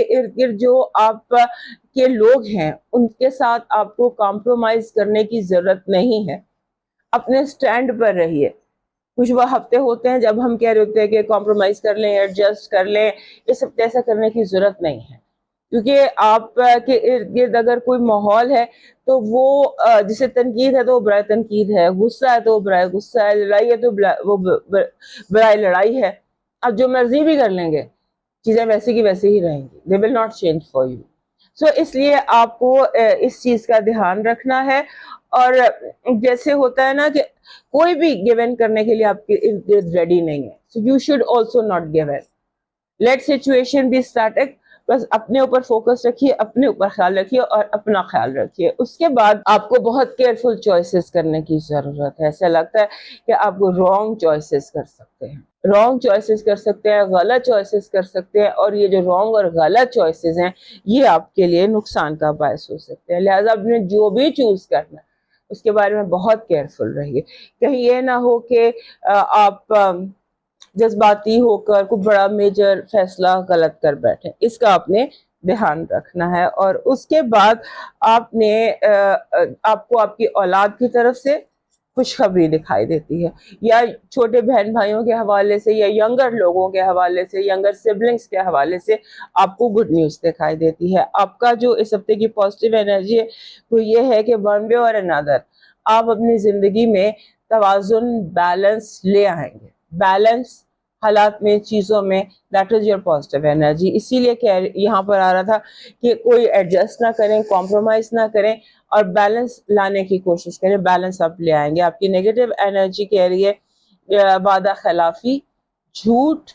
ارد گرد جو آپ کے لوگ ہیں ان کے ساتھ آپ کو کمپرومائز کرنے کی ضرورت نہیں ہے. اپنے سٹینڈ پر رہیے. کچھ وہ ہفتے ہوتے ہیں جب ہم کہہ رہے ہوتے ہیں کہ کمپرومائز کر لیں، ایڈجسٹ کر لیں. اس ہفتے ایسا کرنے کی ضرورت نہیں ہے کیونکہ آپ کے ارد گرد اگر کوئی ماحول ہے تو وہ جسے تنقید ہے تو وہ برائے تنقید ہے، غصہ ہے تو وہ برائے غصہ ہے، لڑائی ہے تو وہ برائے لڑائی ہے. آپ جو مرضی بھی کر لیں گے چیزیں ویسے کی ویسے ہی رہیں گی. they will not change for you. سو اس لیے آپ کو اس چیز کا دھیان رکھنا ہے. اور جیسے ہوتا ہے نا کہ کوئی بھی گیو ان کرنے کے لیے آپ کے ارد گرد ریڈی نہیں ہے. So you should also not give in. Let situation be static. بس اپنے اوپر فوکس رکھیے، اپنے اوپر خیال رکھیے اور اپنا خیال رکھیے. اس کے بعد آپ کو بہت کیئرفل چوائسیز کرنے کی ضرورت ہے. ایسا لگتا ہے کہ آپ کو رانگ چوائسیز کر سکتے ہیں، رانگ چوائسیز کر سکتے ہیں، غلط چوائسیز کر سکتے ہیں. اور یہ جو رانگ اور غلط چوائسیز ہیں یہ آپ کے لیے نقصان کا باعث ہو سکتے ہیں. لہٰذا آپ نے جو بھی چوز کرنا اس کے بارے میں بہت کیئرفل رہیے. کہیں یہ نہ ہو کہ آپ جذباتی ہو کر کوئی بڑا میجر فیصلہ غلط کر بیٹھے. اس کا آپ نے دھیان رکھنا ہے. اور اس کے بعد آپ کو آپ کی اولاد کی طرف سے خوشخبری دکھائی دیتی ہے, یا چھوٹے بہن بھائیوں کے حوالے سے, یا ینگر لوگوں کے حوالے سے, ینگر سبلنگس کے حوالے سے آپ کو گڈ نیوز دکھائی دیتی ہے. آپ کا جو اس ہفتے کی پازیٹیو انرجی ہے وہ یہ ہے کہ ون وے اور انادر آپ اپنی زندگی میں توازن, بیلنس لے آئیں گے. بیلنس حالات میں, چیزوں میں, that is your positive energy. اسی لیے یہاں پر آ رہا تھا کہ کوئی ایڈجسٹ نہ کریں, کمپرومائز نہ کریں, اور بیلنس لانے کی کوشش کریں. بیلنس آپ لے آئیں گے. آپ کی نیگیٹو انرجی کہہ رہی ہے وعدہ خلافی, جھوٹ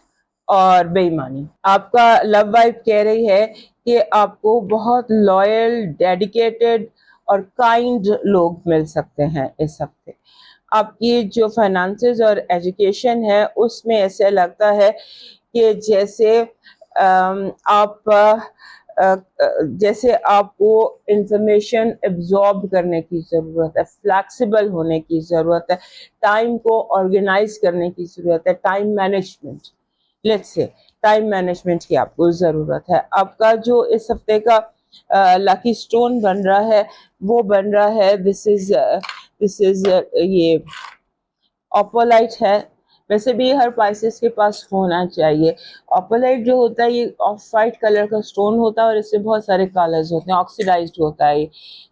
اور بے ایمانی. آپ کا لو وائف کہہ رہی ہے کہ آپ کو بہت لائل, ڈیڈیکیٹڈ اور کائنڈ لوگ مل سکتے ہیں اس ہفتے. آپ کی جو فائنانسز اور ایجوکیشن ہے اس میں ایسے لگتا ہے کہ جیسے آپ کو انفارمیشن ایبزارب کرنے کی ضرورت ہے, فلیکسیبل ہونے کی ضرورت ہے, ٹائم کو آرگنائز کرنے کی ضرورت ہے, time management, let's say time management کی آپ کو ضرورت ہے. آپ کا جو اس ہفتے کا لکی سٹون بن رہا ہے وہ بن رہا ہے دس از یہ اوپولائٹ ہے. ویسے بھی ہر پائسس کے پاس ہونا چاہیے. اوپولائٹ جو ہوتا ہے یہ آف وائٹ کلر کا سٹون ہوتا ہے اور اس سے بہت سارے کلرز ہوتے ہیں, آکسیڈائزڈ ہوتا ہے.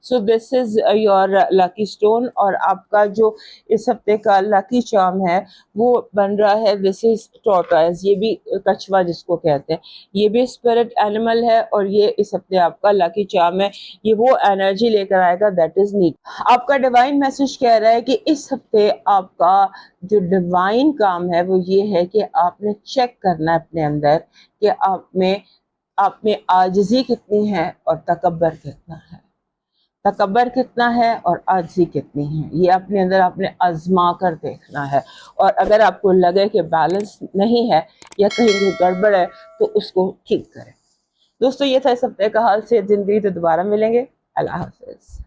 سو دس از یور لکی سٹون. اور آپ کا جو اس ہفتے کا لکی چارم ہے وہ بن رہا ہے دس از ٹورٹوائز. یہ بھی کچھوا جس کو کہتے ہیں, یہ بھی اسپرٹ اینیمل ہے, اور یہ اس ہفتے آپ کا لکی چارم ہے. یہ وہ انرجی لے کر آئے گا دیٹ از نیڈ. آپ کا ڈیوائن میسج کہہ رہا ہے کہ اس ہفتے آپ کا جو ڈیوائن کام ہے وہ یہ ہے کہ آپ نے چیک کرنا ہے اپنے اندر کہ آپ میں عاجزی کتنی ہے اور تکبر کتنا ہے. تکبر کتنا ہے اور عاجزی کتنی ہے, یہ اپنے اندر آپ نے آزما کر دیکھنا ہے. اور اگر آپ کو لگے کہ بیلنس نہیں ہے یا کہیں بھی گڑبڑ ہے تو اس کو ٹھیک کریں. دوستو یہ تھا اس ہفتے کا حال. سے زندگی تو دوبارہ ملیں گے. اللہ حافظ.